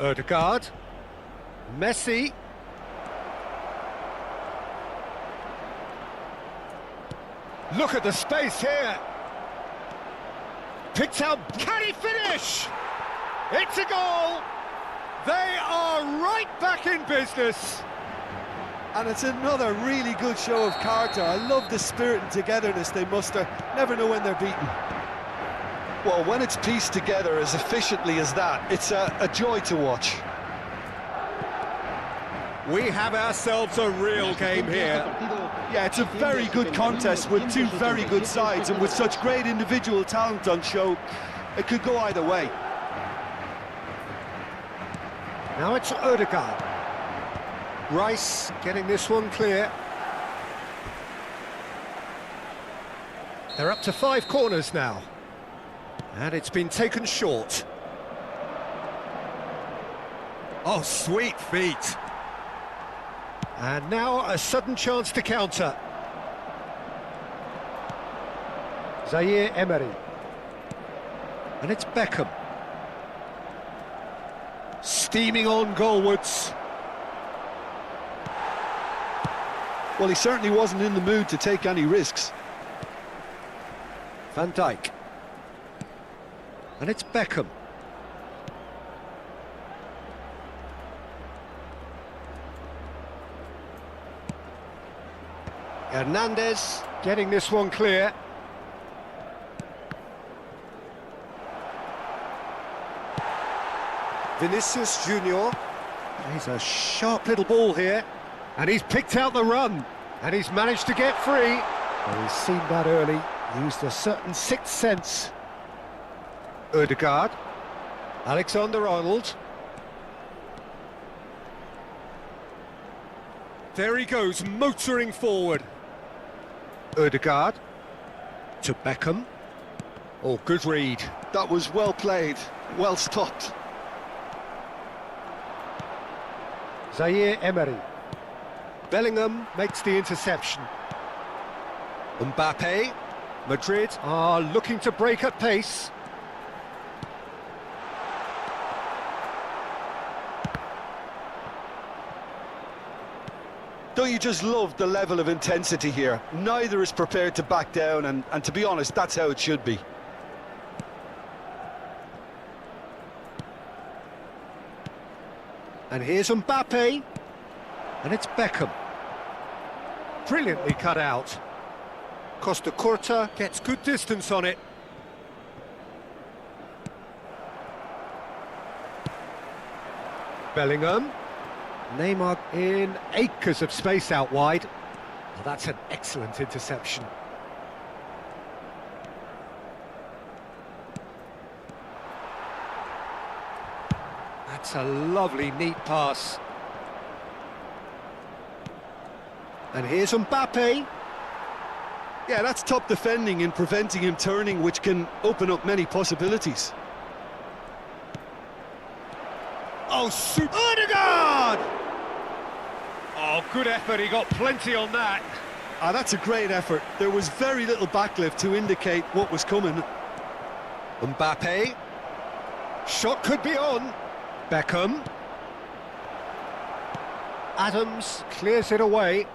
Ødegaard. Messi. Look at the space here. Picked out. Can he finish? It's a goal. They are right back in business. And it's another really good show of character. I love the spirit and togetherness they muster. Never know when they're beaten. Well, when it's pieced together as efficiently as that, it's a joy to watch. We have ourselves a real game here. Yeah, it's a very good contest with two very good sides, and with such great individual talent on show, it could go either way. Now it's Odegaard. Rice getting this one clear. They're up to 5 corners now. And it's been taken short. Oh, sweet feet. And now a sudden chance to counter. Zaire Emery. And it's Beckham. Steaming on goalwards. Well, he certainly wasn't in the mood to take any risks. Van Dijk. And it's Beckham. Hernandez getting this one clear. Vinicius Junior. He's a sharp little ball here. And he's picked out the run. And he's managed to get free. Well, he's seen that early. Used a certain sixth sense. Odegaard. Alexander-Arnold. There he goes, motoring forward. Odegaard. To Beckham. Oh, good read. That was well played, well stopped. Zaire Emery. Bellingham makes the interception. Mbappe. Madrid are looking to break at pace. Don't you just love the level of intensity here? Neither is prepared to back down, and to be honest, that's how it should be. And here's Mbappe. And it's Beckham. Brilliantly cut out. Costa Curta gets good distance on it. Bellingham. Neymar in acres of space out wide. Well, that's an excellent interception. That's a lovely, neat pass. And here's Mbappe. Yeah, that's top defending and preventing him turning, which can open up many possibilities. Oh, super! Odegaard! Oh, good effort, he got plenty on that. Ah, that's a great effort. There was very little backlift to indicate what was coming. Mbappe. Shot could be on. Beckham. Adams clears it away.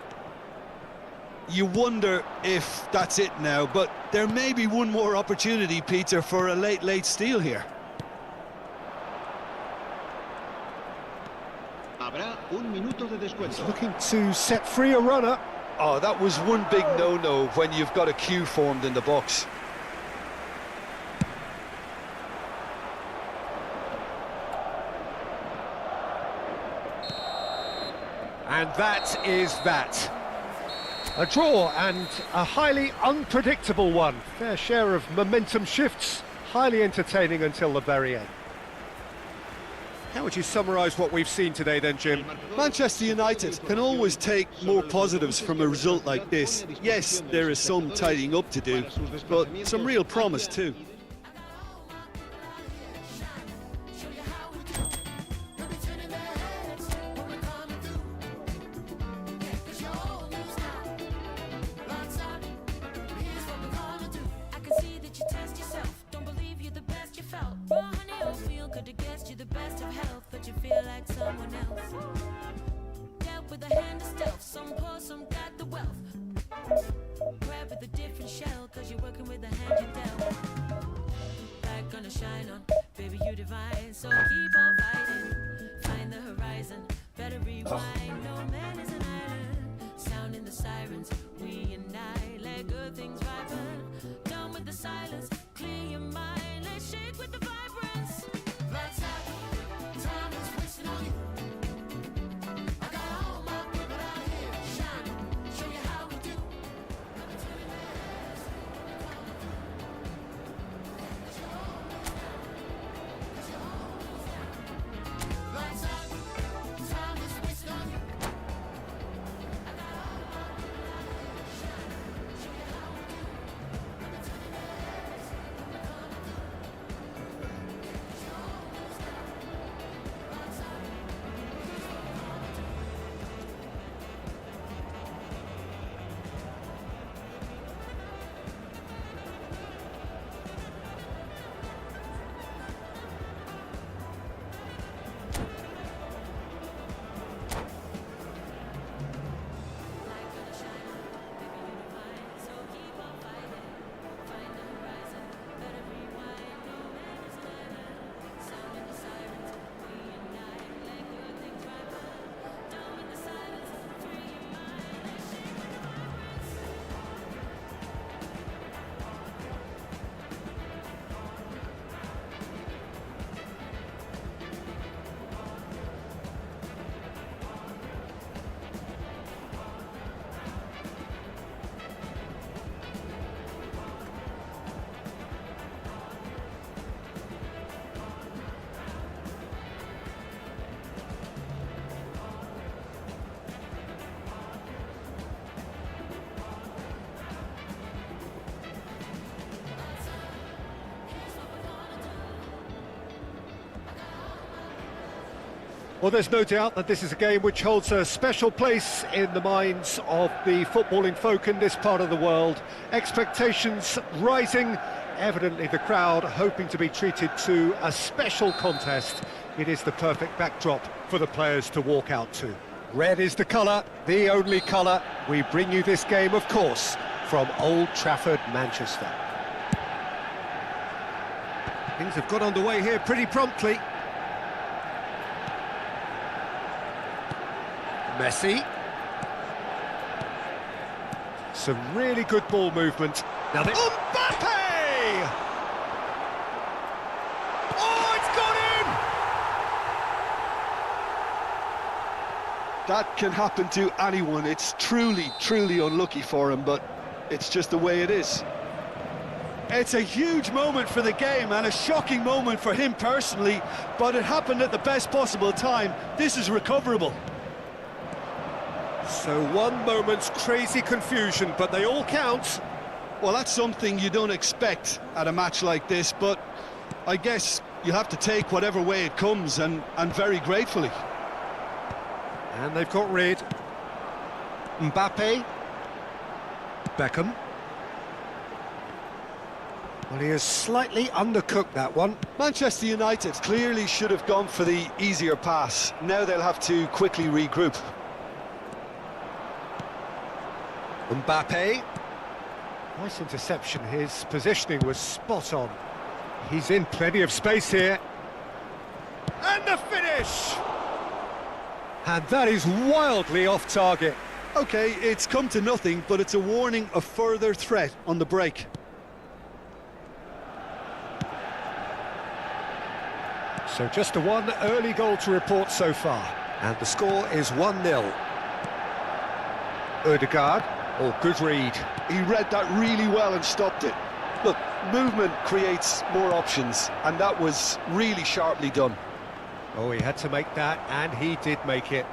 You wonder if that's it now, but there may be one more opportunity, Peter, for a late steal here. He's looking to set free a runner. Oh, that was one big no-no when you've got a queue formed in the box. And that is that. A draw and a highly unpredictable one. Fair share of momentum shifts, highly entertaining until the very end. How would you summarise what we've seen today then, Jim? Manchester United can always take more positives from a result like this. Yes, there is some tidying up to do, but some real promise too. Someone else dealt with a hand of stealth. Some poor, some got the wealth. Grab with a different shell, cause you're working with the hand you dealt. Light gonna shine on, baby, you divine. So keep on fighting, find the horizon. Better rewind, no man is an island. Sounding the sirens, we and I let good things ripen. Done with the silence, clear your mind. Let's shake with the vibrance. Lights out, time is wasting on you. I got all Well, there's no doubt that this is a game which holds a special place in the minds of the footballing folk in this part of the world. Expectations rising, evidently the crowd hoping to be treated to a special contest. It is the perfect backdrop for the players to walk out to. Red is the colour, the only colour. We bring you this game, of course, from Old Trafford, Manchester. Things have got underway here pretty promptly. Messi. Some really good ball movement. Now they... Mbappe! Oh, it's gone in! That can happen to anyone. It's truly, truly unlucky for him, but it's just the way it is. It's a huge moment for the game and a shocking moment for him personally, but it happened at the best possible time. This is recoverable. So one moment's crazy confusion, but they all count. Well, that's something you don't expect at a match like this, but I guess you have to take whatever way it comes, and very gratefully. And they've got rid. Mbappe. Beckham. Well, he has slightly undercooked that one. Manchester United clearly should have gone for the easier pass. Now they'll have to quickly regroup. Mbappe. Nice interception. His positioning was spot on. He's in plenty of space here. And the finish! And that is wildly off target. Okay, it's come to nothing, but it's a warning of further threat on the break. So just a one early goal to report so far. And the score is 1-0. Ødegaard. Oh, good read. He read that really well and stopped it. Look, movement creates more options, and that was really sharply done. Oh, he had to make that, and he did make it.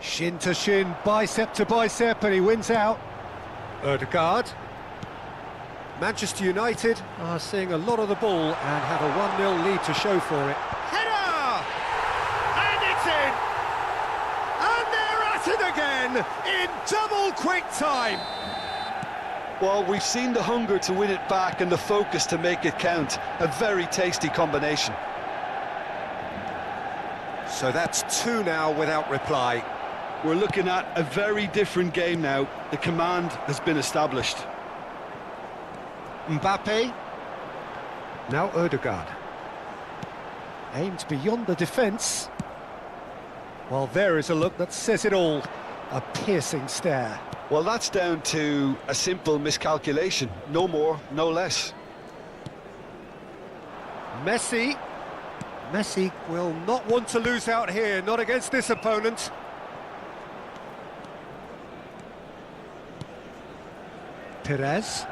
Shin to shin, bicep to bicep, and he wins out. Ødegaard. Manchester United are seeing a lot of the ball and have a 1-0 lead to show for it. Header! And it's in! And they're at it again in double quick time. Well, we've seen the hunger to win it back and the focus to make it count. A very tasty combination. So that's two now without reply. We're looking at a very different game now. The command has been established. Mbappe. Now Ødegaard. Aimed beyond the defence. Well, there is a look that says it all. A piercing stare. Well, that's down to a simple miscalculation. No more, no less. Messi. Messi will not want to lose out here, not against this opponent. Perez.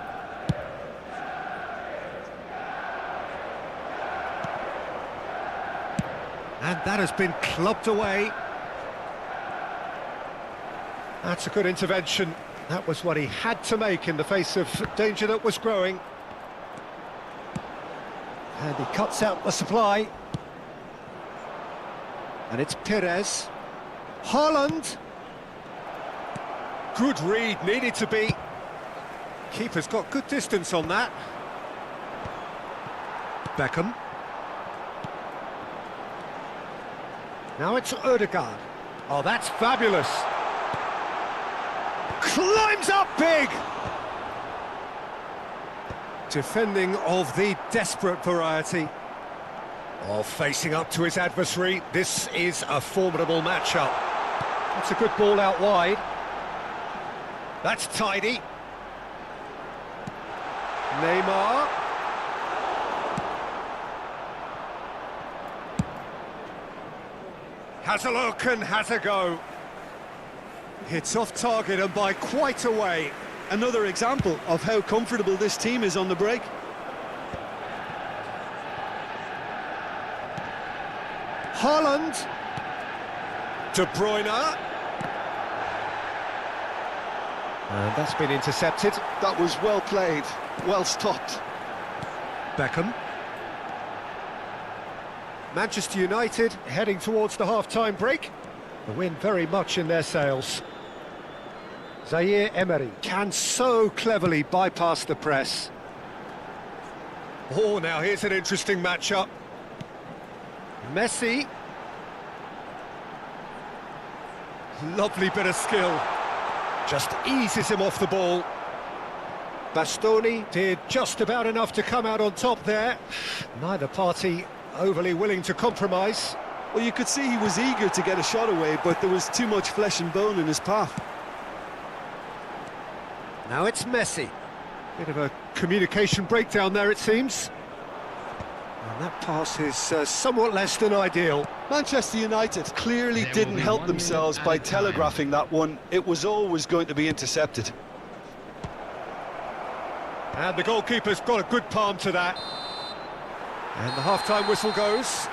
And that has been clubbed away. That's a good intervention. That was what he had to make in the face of danger that was growing. And he cuts out the supply. And it's Perez. Haaland. Good read, needed to be. Keeper's got good distance on that. Beckham. Now it's Ødegaard. Oh, that's fabulous. Climbs up big! Defending of the desperate variety. Oh, facing up to his adversary. This is a formidable matchup. That's a good ball out wide. That's tidy. Neymar. Has a look and has a go. Hits off target and by quite a way. Another example of how comfortable this team is on the break. Haaland. De Bruyne. And that's been intercepted. That was well played, well stopped. Beckham. Manchester United heading towards the half-time break. The win very much in their sails. Zaire Emery can so cleverly bypass the press. Oh, now here's an interesting matchup. Messi. Lovely bit of skill. Just eases him off the ball. Bastoni did just about enough to come out on top there. Neither party overly willing to compromise. Well, you could see he was eager to get a shot away, but there was too much flesh and bone in his path. Now it's Messi. Bit of a communication breakdown there, it seems. And that pass is somewhat less than ideal. Manchester United clearly didn't help themselves by telegraphing that one. It was always going to be intercepted. And the goalkeeper's got a good palm to that. And the half-time whistle goes.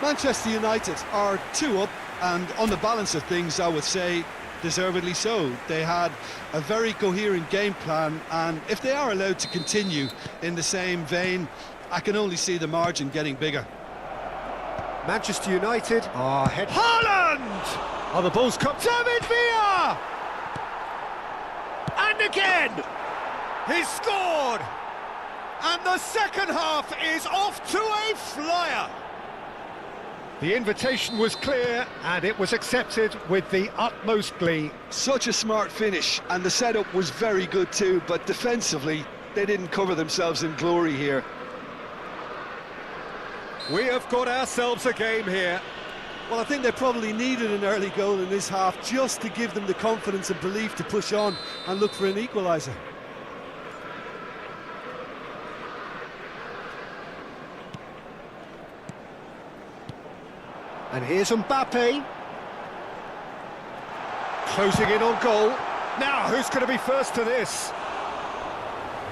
Manchester United are 2 up, and on the balance of things, I would say deservedly so. They had a very coherent game plan, and if they are allowed to continue in the same vein, I can only see the margin getting bigger. Manchester United are head... Haaland! Oh, the ball's come... David Villa! And again! He's scored! And the second half is off to a flyer! The invitation was clear, and it was accepted with the utmost glee. Such a smart finish, and the setup was very good too, but defensively, they didn't cover themselves in glory here. We have got ourselves a game here. Well, I think they probably needed an early goal in this half just to give them the confidence and belief to push on and look for an equaliser. And here's Mbappe. Closing in on goal. Now, who's going to be first to this?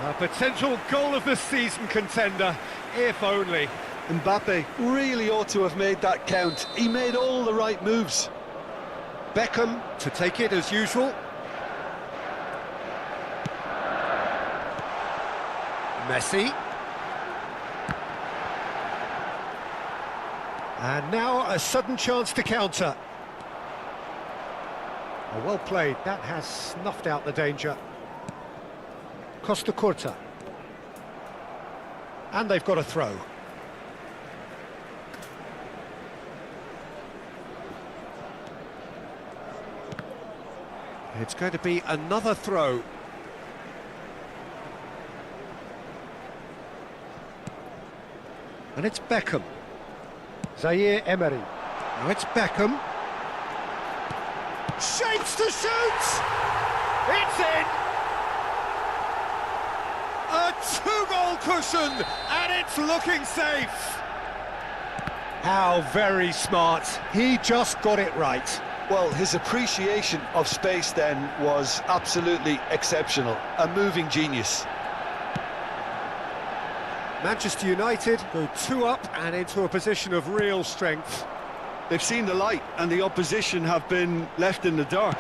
A potential goal of the season contender, if only. Mbappe really ought to have made that count. He made all the right moves. Beckham to take it as usual. Messi. And now a sudden chance to counter. Oh, well played. That has snuffed out the danger. Costa Curta. And they've got a throw. It's going to be another throw. And it's Beckham. Zaire Emery. Now it's Beckham. Shapes to shoot! It's in! A 2-goal cushion, and it's looking safe. How very smart. He just got it right. Well, his appreciation of space then was absolutely exceptional. A moving genius. Manchester United go 2 up and into a position of real strength. They've seen the light and the opposition have been left in the dark.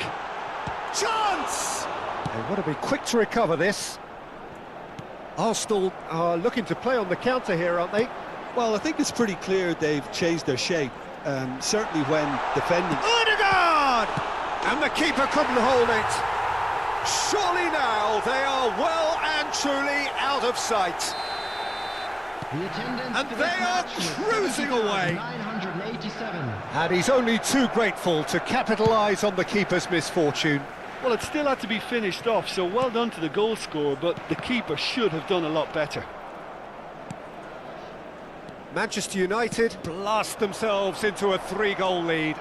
Chance! They want to be quick to recover this. Arsenal are looking to play on the counter here, aren't they? Well, I think it's pretty clear they've changed their shape, certainly when defending. Odegaard! And the keeper couldn't hold it. Surely now they are well and truly out of sight. And they are cruising away. 987. And he's only too grateful to capitalise on the keeper's misfortune. Well, it still had to be finished off, so well done to the goal scorer, but the keeper should have done a lot better. Manchester United blast themselves into a 3-goal lead.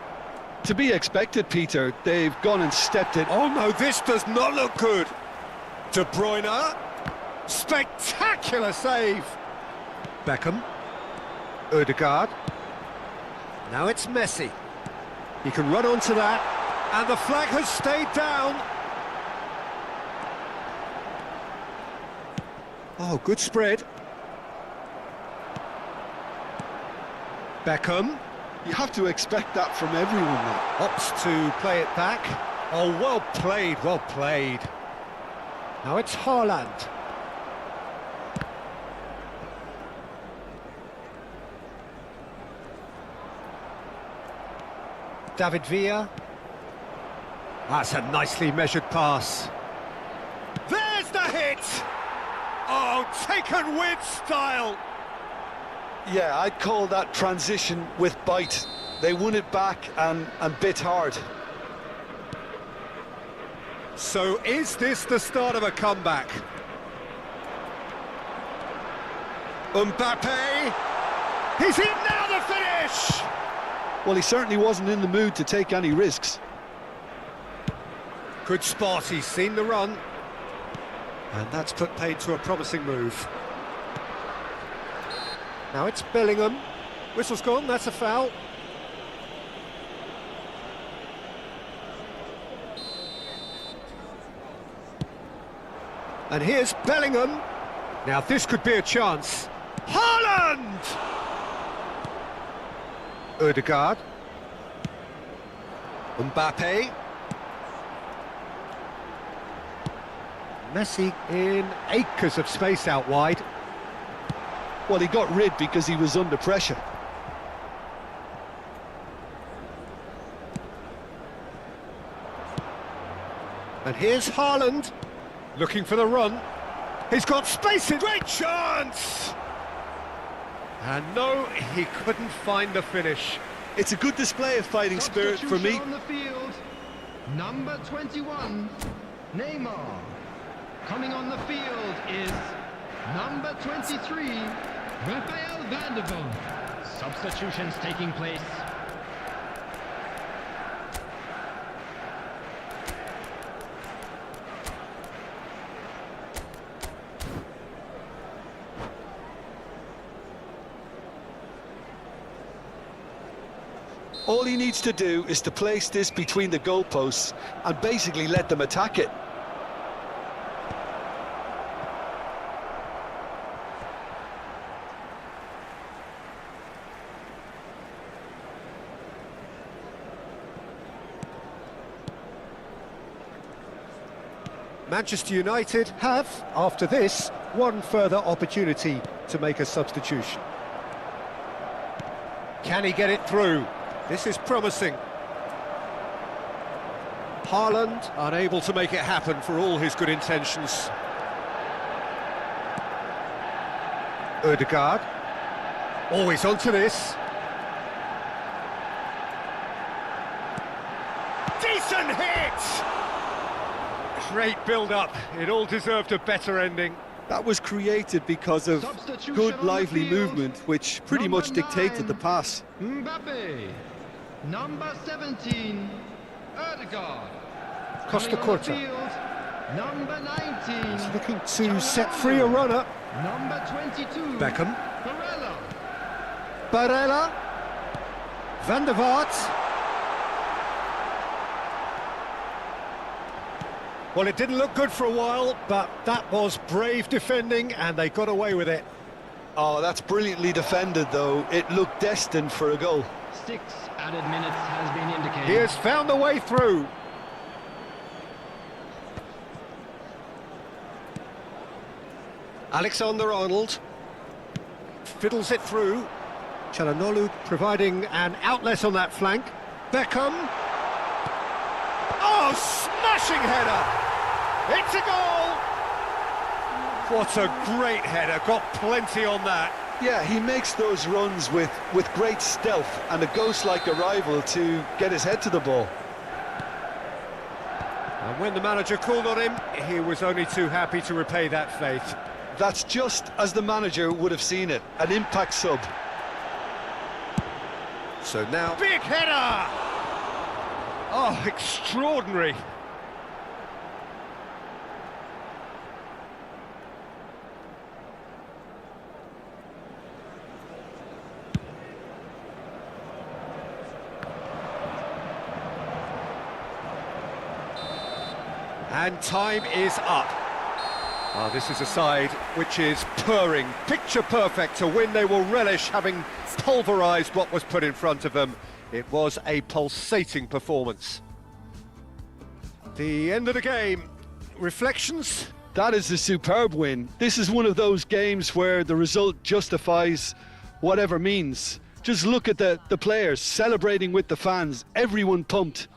To be expected, Peter. They've gone and stepped it. Oh no, this does not look good. De Bruyne. Spectacular save. Beckham. Odegaard. Now it's Messi. He can run onto that. And the flag has stayed down. Oh, good spread. Beckham. You have to expect that from everyone now. Opts to play it back. Oh, well played, well played. Now it's Haaland. David Villa. That's a nicely measured pass. There's the hit! Oh, taken with style! Yeah, I'd call that transition with bite. They won it back and bit hard. So is this the start of a comeback? Mbappe! He's in now, the finish! Well, he certainly wasn't in the mood to take any risks. Good spot, he's seen the run. And that's put paid to a promising move. Now it's Bellingham. Whistle's gone, that's a foul. And here's Bellingham. Now this could be a chance. Haaland! Ødegaard. Mbappe. Messi in acres of space out wide. Well, he got rid because he was under pressure. And here's Haaland, looking for the run. He's got space in, great chance! And no, he couldn't find the finish. It's a good display of fighting spirit for me. Substitution on the field, number 21, Neymar. Coming on the field is number 23, Rafael van der Vaart. Substitutions taking place. All he needs to do is to place this between the goalposts and basically let them attack it. Manchester United have, after this, one further opportunity to make a substitution. Can he get it through? This is promising. Haaland unable to make it happen for all his good intentions. Ødegaard. Always onto this. Decent hit! Great build-up. It all deserved a better ending. That was created because of good, lively movement, which pretty much dictated the pass. Mbappe. Number 17, Ødegaard. Costa Coming on the Curta. field, number 19. He's looking to set free a runner. Number 22. Beckham. Barella. Barella. Van der Vaart. Well, it didn't look good for a while, but that was brave defending, and they got away with it. Oh, that's brilliantly defended, though. It looked destined for a goal. 6 added minutes has been indicated. He has found the way through. Alexander-Arnold fiddles it through. Çalhanoğlu providing an outlet on that flank. Beckham. Oh, smashing header! It's a goal! What a great header, got plenty on that. Yeah, he makes those runs with great stealth and a ghost-like arrival to get his head to the ball. And when the manager called on him, he was only too happy to repay that faith. That's just as the manager would have seen it, an impact sub. So now, big header! Oh, extraordinary. And time is up. Oh, this is a side which is purring, picture perfect. To win, they will relish having pulverised what was put in front of them. It was a pulsating performance. The end of the game. Reflections? That is a superb win. This is one of those games where the result justifies whatever means. Just look at the players celebrating with the fans, everyone pumped.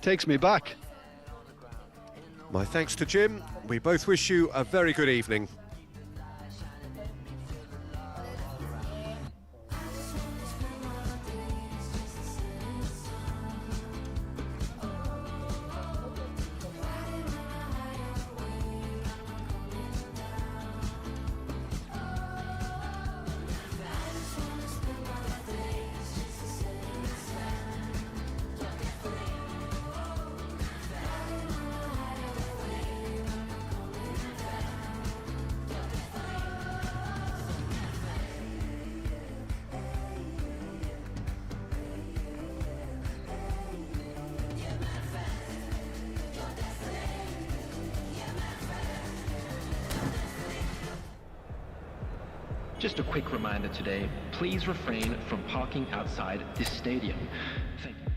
Takes me back. My thanks to Jim. We both wish you a very good evening. Just a quick reminder today, please refrain from parking outside this stadium. Thank you.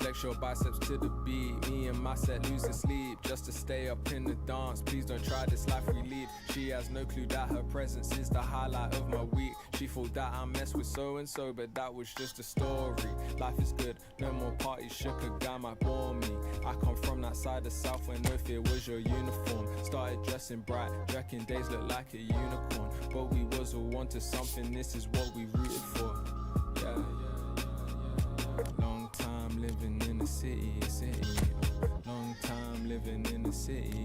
Flex your biceps to the beat. Me and my set losing sleep just to stay up in the dance. Please don't try this life we lead. She has no clue that her presence is the highlight of my week. She thought that I messed with so and so, but that was just a story. Life is good, no more parties. Shook a guy might bore me. I come from that side of South where no fear was your uniform. Started dressing bright, Jacking days look like a unicorn. But we was all wanted something. This is what we rooted for. Yeah. Long time living in the city. Long time living in the city.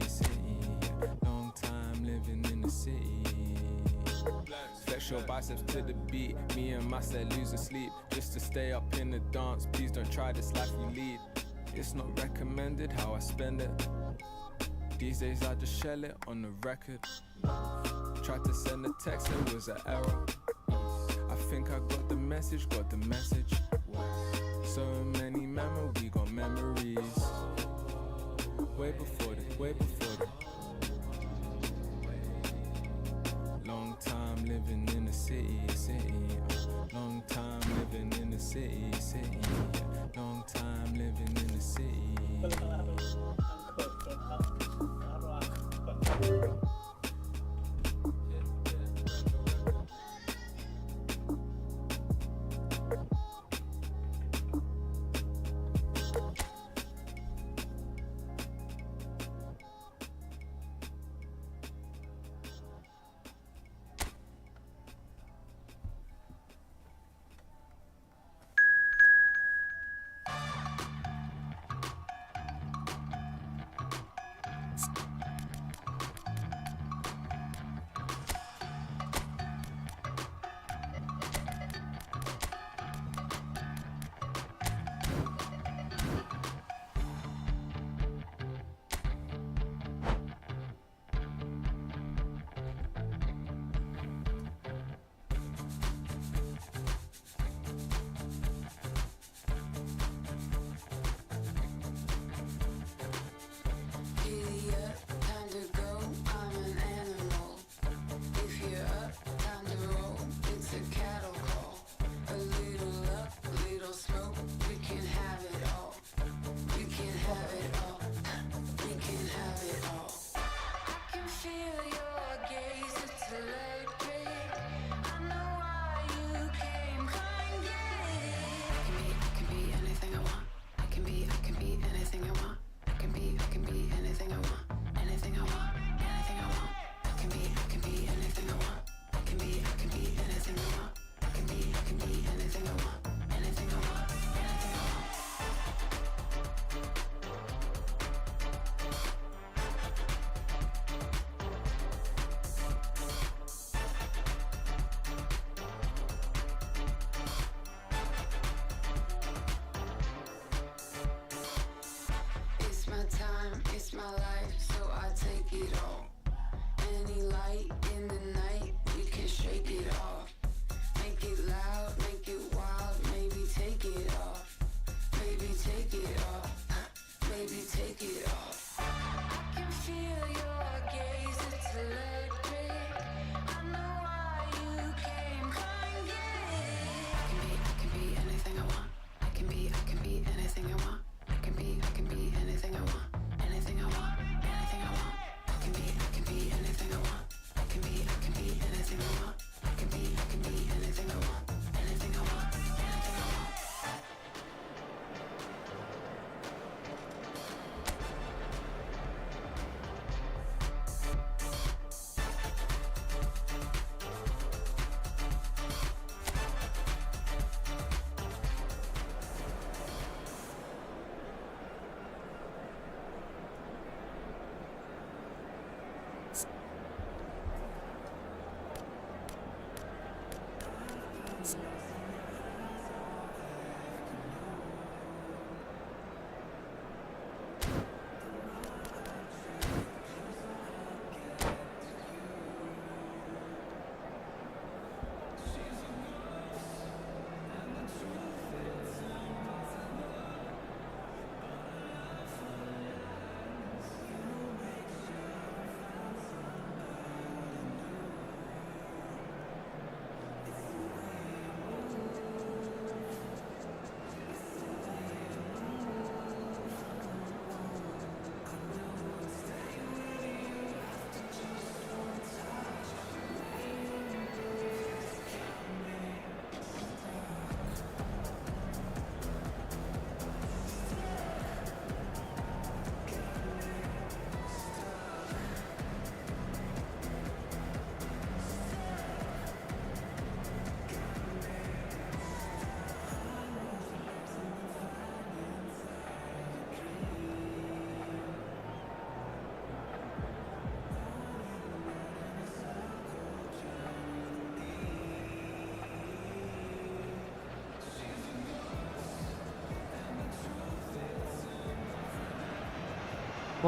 Long time living in the city. Flex your biceps to the beat. Me and my set losing sleep just to stay up in the dance. Please don't try this life we lead. It's not recommended how I spend it. These days I just shell it on the record. Tried to send a text, it was an error. I think I got the message. So many memories, we got memories. Way before the long time living in the city. Long time living in the city. Long time living in the city.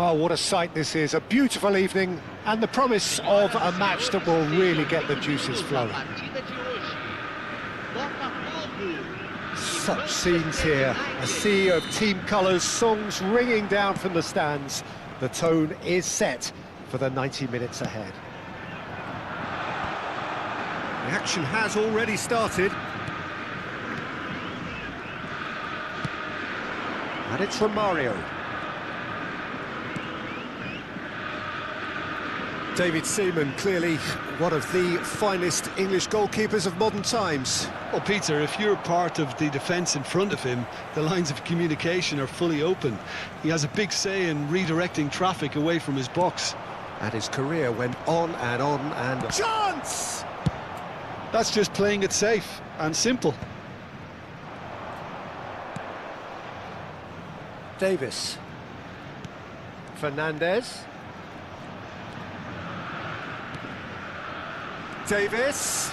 Well, what a sight this is. A beautiful evening and the promise of a match that will really get the juices flowing. Such scenes here. A sea of team colours, songs ringing down from the stands. The tone is set for the 90 minutes ahead. The action has already started. And it's from Mario. David Seaman, clearly one of the finest English goalkeepers of modern times. Well, Peter, if you're part of the defence in front of him, the lines of communication are fully open. He has a big say in redirecting traffic away from his box. And his career went on and on and... Chance! That's just playing it safe and simple. Davis. Fernandez. Davis.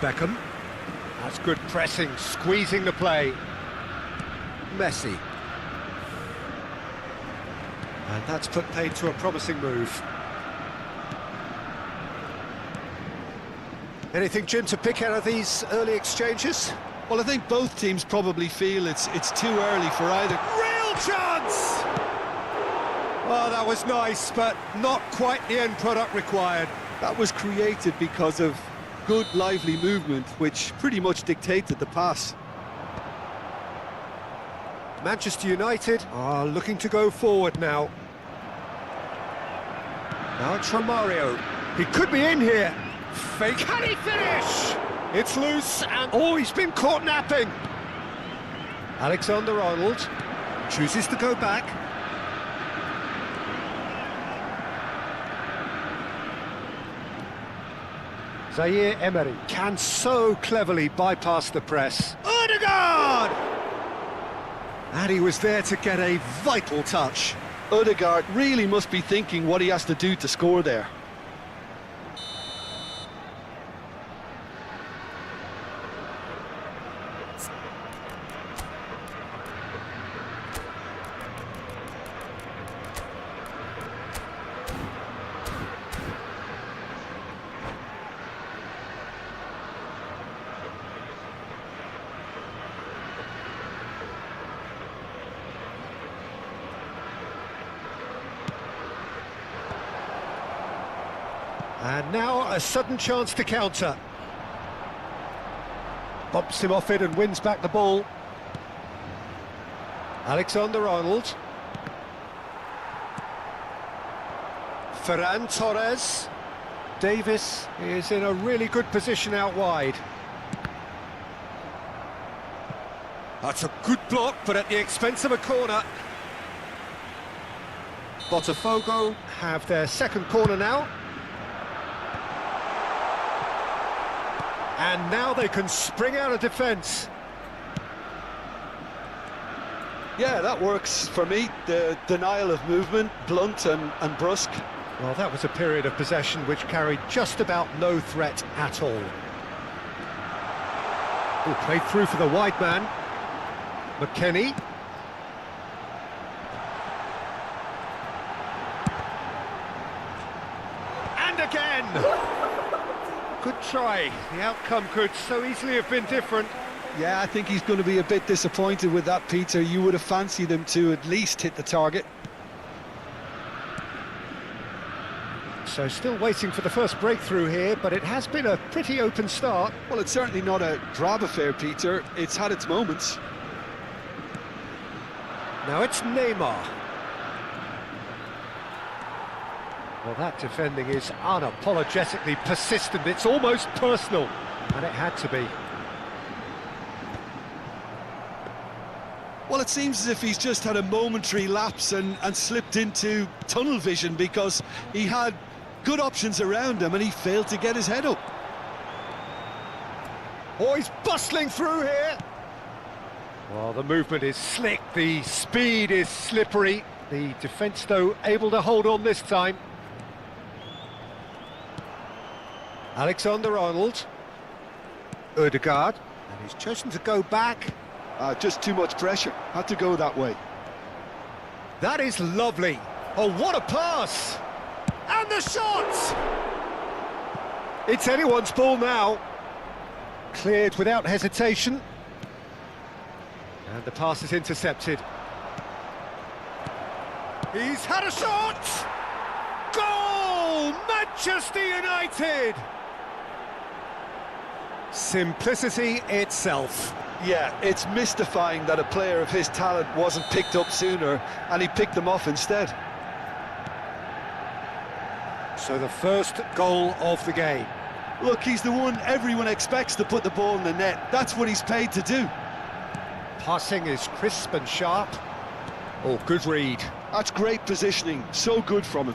Beckham. That's good pressing, squeezing the play. Messi. And that's put paid to a promising move. Anything, Jim, to pick out of these early exchanges? Well, I think both teams probably feel it's too early for either. Real chance! Oh, that was nice, but not quite the end product required. That was created because of good, lively movement, which pretty much dictated the pass. Manchester United are looking to go forward now. Now it's from Mario. He could be in here. Fake. Can he finish? It's loose and... Oh, he's been caught napping. Alexander-Arnold chooses to go back. Zaire Emery can so cleverly bypass the press. Odegaard! And he was there to get a vital touch. Odegaard really must be thinking what he has to do to score there. And now a sudden chance to counter. Bumps him off it and wins back the ball. Alexander-Arnold. Ferran Torres. Davis is in a really good position out wide. That's a good block, but at the expense of a corner. Botafogo have their second corner now. And now they can spring out of defence. Yeah, that works for me. The denial of movement, blunt and brusque. Well, that was a period of possession which carried just about no threat at all. Oh, played through for the wide man. McKennie. And again! Good try. The outcome could so easily have been different. Yeah, I think he's going to be a bit disappointed with that, Peter. You would have fancied him to at least hit the target. So still waiting for the first breakthrough here, but it has been a pretty open start. Well, it's certainly not a drab affair, Peter. It's had its moments. Now it's Neymar. Well, that defending is unapologetically persistent. It's almost personal, and it had to be. Well, it seems as if he's just had a momentary lapse and slipped into tunnel vision, because he had good options around him and he failed to get his head up. Oh, he's bustling through here. Well, the movement is slick, the speed is slippery. The defence, though, able to hold on this time. Alexander-Arnold. Odegaard. And he's chosen to go back. Just too much pressure. Had to go that way. That is lovely. Oh, what a pass! And the shot! It's anyone's ball now. Cleared without hesitation. And the pass is intercepted. He's had a shot! Goal! Manchester United! Simplicity itself. Yeah, it's mystifying that a player of his talent wasn't picked up sooner, and he picked them off instead. So the first goal of the game. Look, he's the one everyone expects to put the ball in the net. That's what he's paid to do. Passing is crisp and sharp. Oh, good read. That's great positioning. So good from him.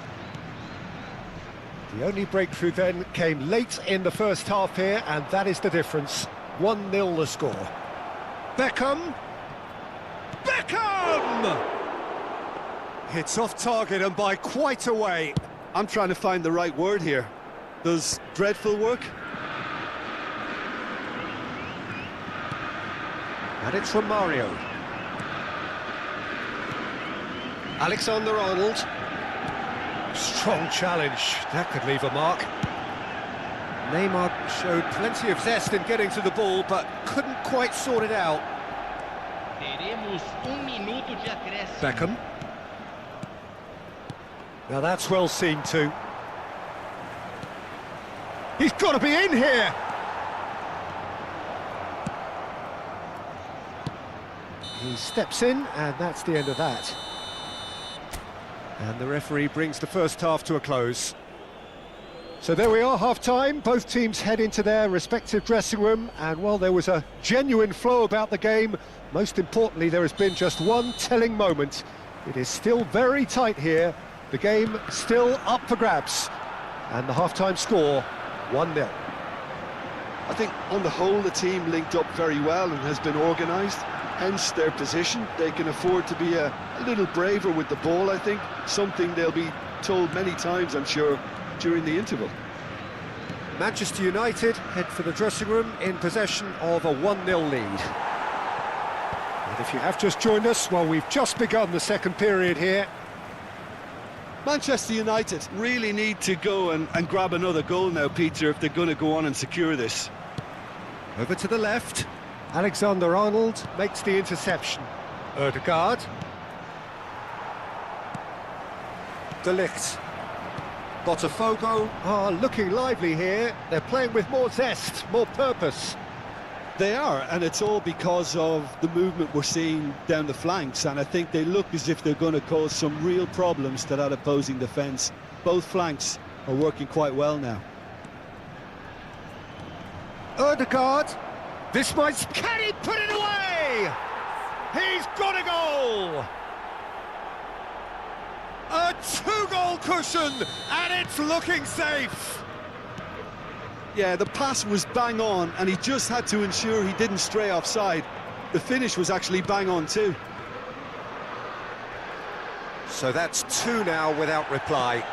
The only breakthrough then came late in the first half here, and that is the difference. 1-0 the score. Beckham! Beckham! Hits off target and by quite a way. I'm trying to find the right word here. Does dreadful work? And it's from Mario. Alexander-Arnold. Strong challenge. That could leave a mark. Neymar showed plenty of zest in getting to the ball, but couldn't quite sort it out. Beckham. Now that's well seen too. He's got to be in here! He steps in, and that's the end of that. And the referee brings the first half to a close. So there we are, half-time. Both teams head into their respective dressing room, and while there was a genuine flow about the game, most importantly, there has been just one telling moment. It is still very tight here. The game still up for grabs. And the half-time score, 1-0. I think on the whole the team linked up very well and has been organised, hence their position. They can afford to be a little braver with the ball, I think, something they'll be told many times, I'm sure, during the interval. Manchester United head for the dressing room in possession of a 1-0 lead. And if you have just joined us, well, we've just begun the second period here. Manchester United really need to go and grab another goal now, Peter, if they're going to go on and secure this. Over to the left. Alexander-Arnold makes the interception. Ødegaard. De Ligt. Botafogo are looking lively here. They're playing with more zest, more purpose. They are, and it's all because of the movement we're seeing down the flanks, and I think they look as if they're going to cause some real problems to that opposing defence. Both flanks are working quite well now. Ødegaard. This might... Can he put it away? He's got a goal! A two-goal cushion, and it's looking safe! Yeah, the pass was bang on, and he just had to ensure he didn't stray offside. The finish was actually bang on too. So that's two now without reply.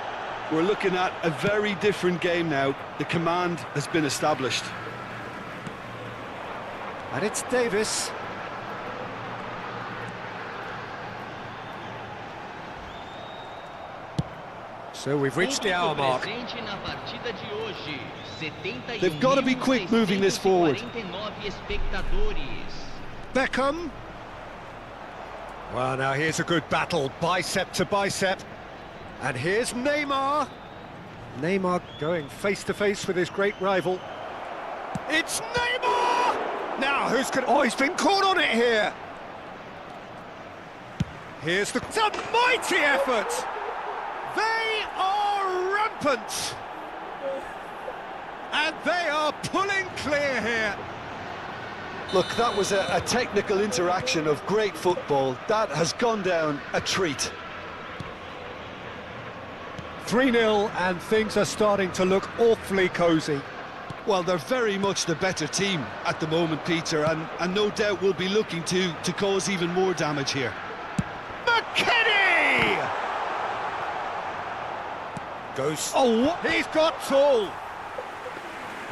We're looking at a very different game now. The command has been established. And it's Davis. So we've reached the hour mark. They've got to be quick moving this forward. Beckham. Well, now here's a good battle, bicep to bicep. And here's Neymar. Neymar going face-to-face with his great rival. It's Neymar! Now, who's going to... Oh, he's been caught on it here. Here's the... It's a mighty effort! They are rampant! And they are pulling clear here. Look, that was a technical interaction of great football. That has gone down a treat. 3-0, and things are starting to look awfully cosy. Well, they're very much the better team at the moment, Peter, and no doubt will be looking to cause even more damage here. McKennie! Goes... Oh, he's got tall!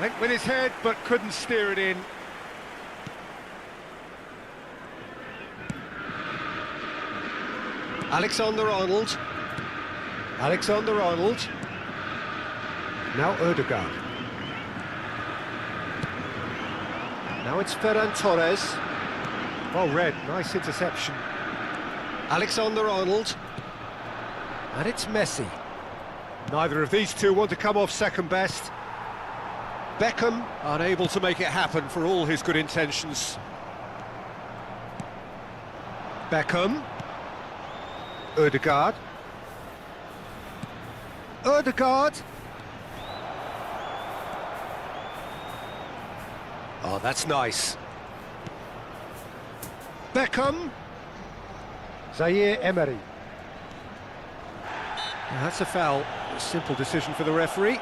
Went with his head, but couldn't steer it in. Alexander-Arnold. Alexander-Arnold. Now Ødegaard. Now it's Ferran Torres. Well read, nice interception. Alexander-Arnold. And it's Messi. Neither of these two want to come off second best. Beckham unable to make it happen for all his good intentions. Beckham. Ødegaard. Ødegaard. Oh, that's nice. Beckham. Zaire Emery. Now, that's a foul. A simple decision for the referee.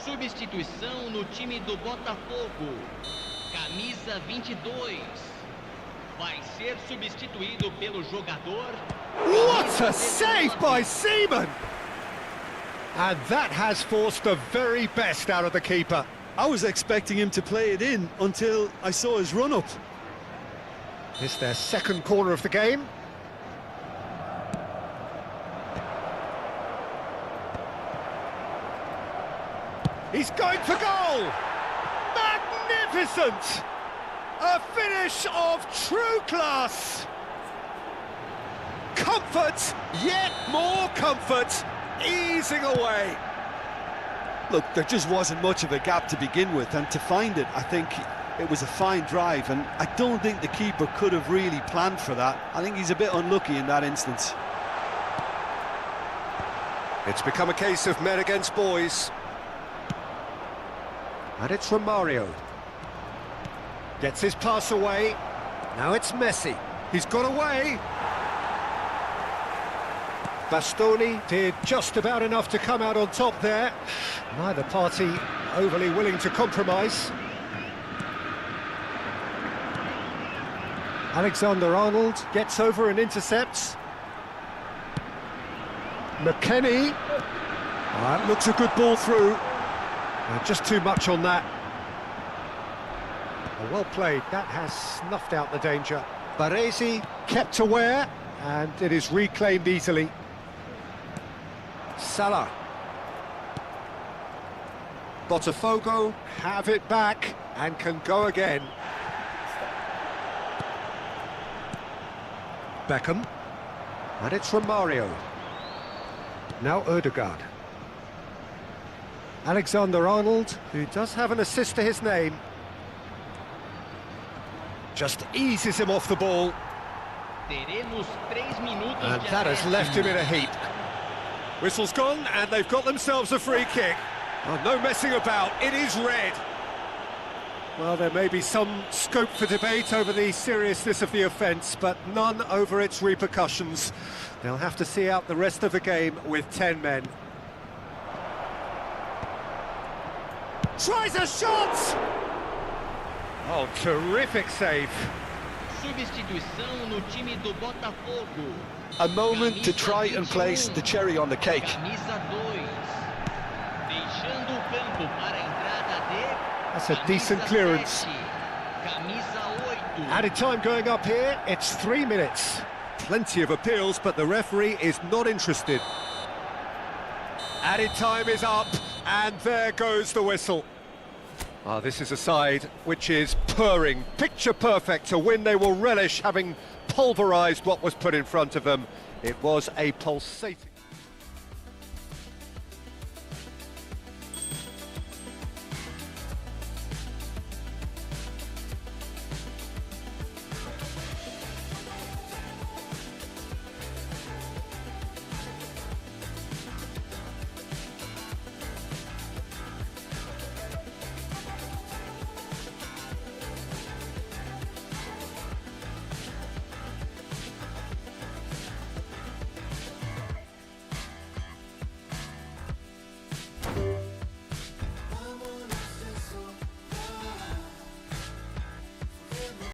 Substituição no time do Botafogo. Camisa 22. Vai ser substituído pelo jogador. What a save by Seaman! And that has forced the very best out of the keeper. I was expecting him to play it in until I saw his run-up. It's their second corner of the game. He's going for goal! Magnificent! A finish of true class! Comfort, yet more comfort, easing away. Look, there just wasn't much of a gap to begin with, and to find it, I think it was a fine drive, and I don't think the keeper could have really planned for that. I think he's a bit unlucky in that instance. It's become a case of men against boys. And it's Romario. Gets his pass away. Now it's Messi. He's got away. Bastoni did just about enough to come out on top there. Neither party overly willing to compromise. Alexander-Arnold gets over and intercepts. McKennie. That looks a good ball through. Just too much on that. Well played, that has snuffed out the danger. Baresi kept aware, and it is reclaimed easily. Salah. Botafogo have it back and can go again. Beckham. And it's Romario. Now Ødegaard. Alexander-Arnold, who does have an assist to his name. Just eases him off the ball. And that has left him in a heap. Whistle's gone, and they've got themselves a free kick. Oh, no messing about, it is red. Well, there may be some scope for debate over the seriousness of the offence, but none over its repercussions. They'll have to see out the rest of the game with 10 men. Tries a shot! Oh, terrific save. Substituição no time do Botafogo. A moment to try and place the cherry on the cake. Camisa 2. Deixando o campo para a entrada de. That's a decent clearance. Camisa 8. Added time going up here, it's 3 minutes. Plenty of appeals, but the referee is not interested. Added time is up, and there goes the whistle. This is a side which is purring, picture perfect. To win, they will relish having pulverised what was put in front of them. It was a pulsating...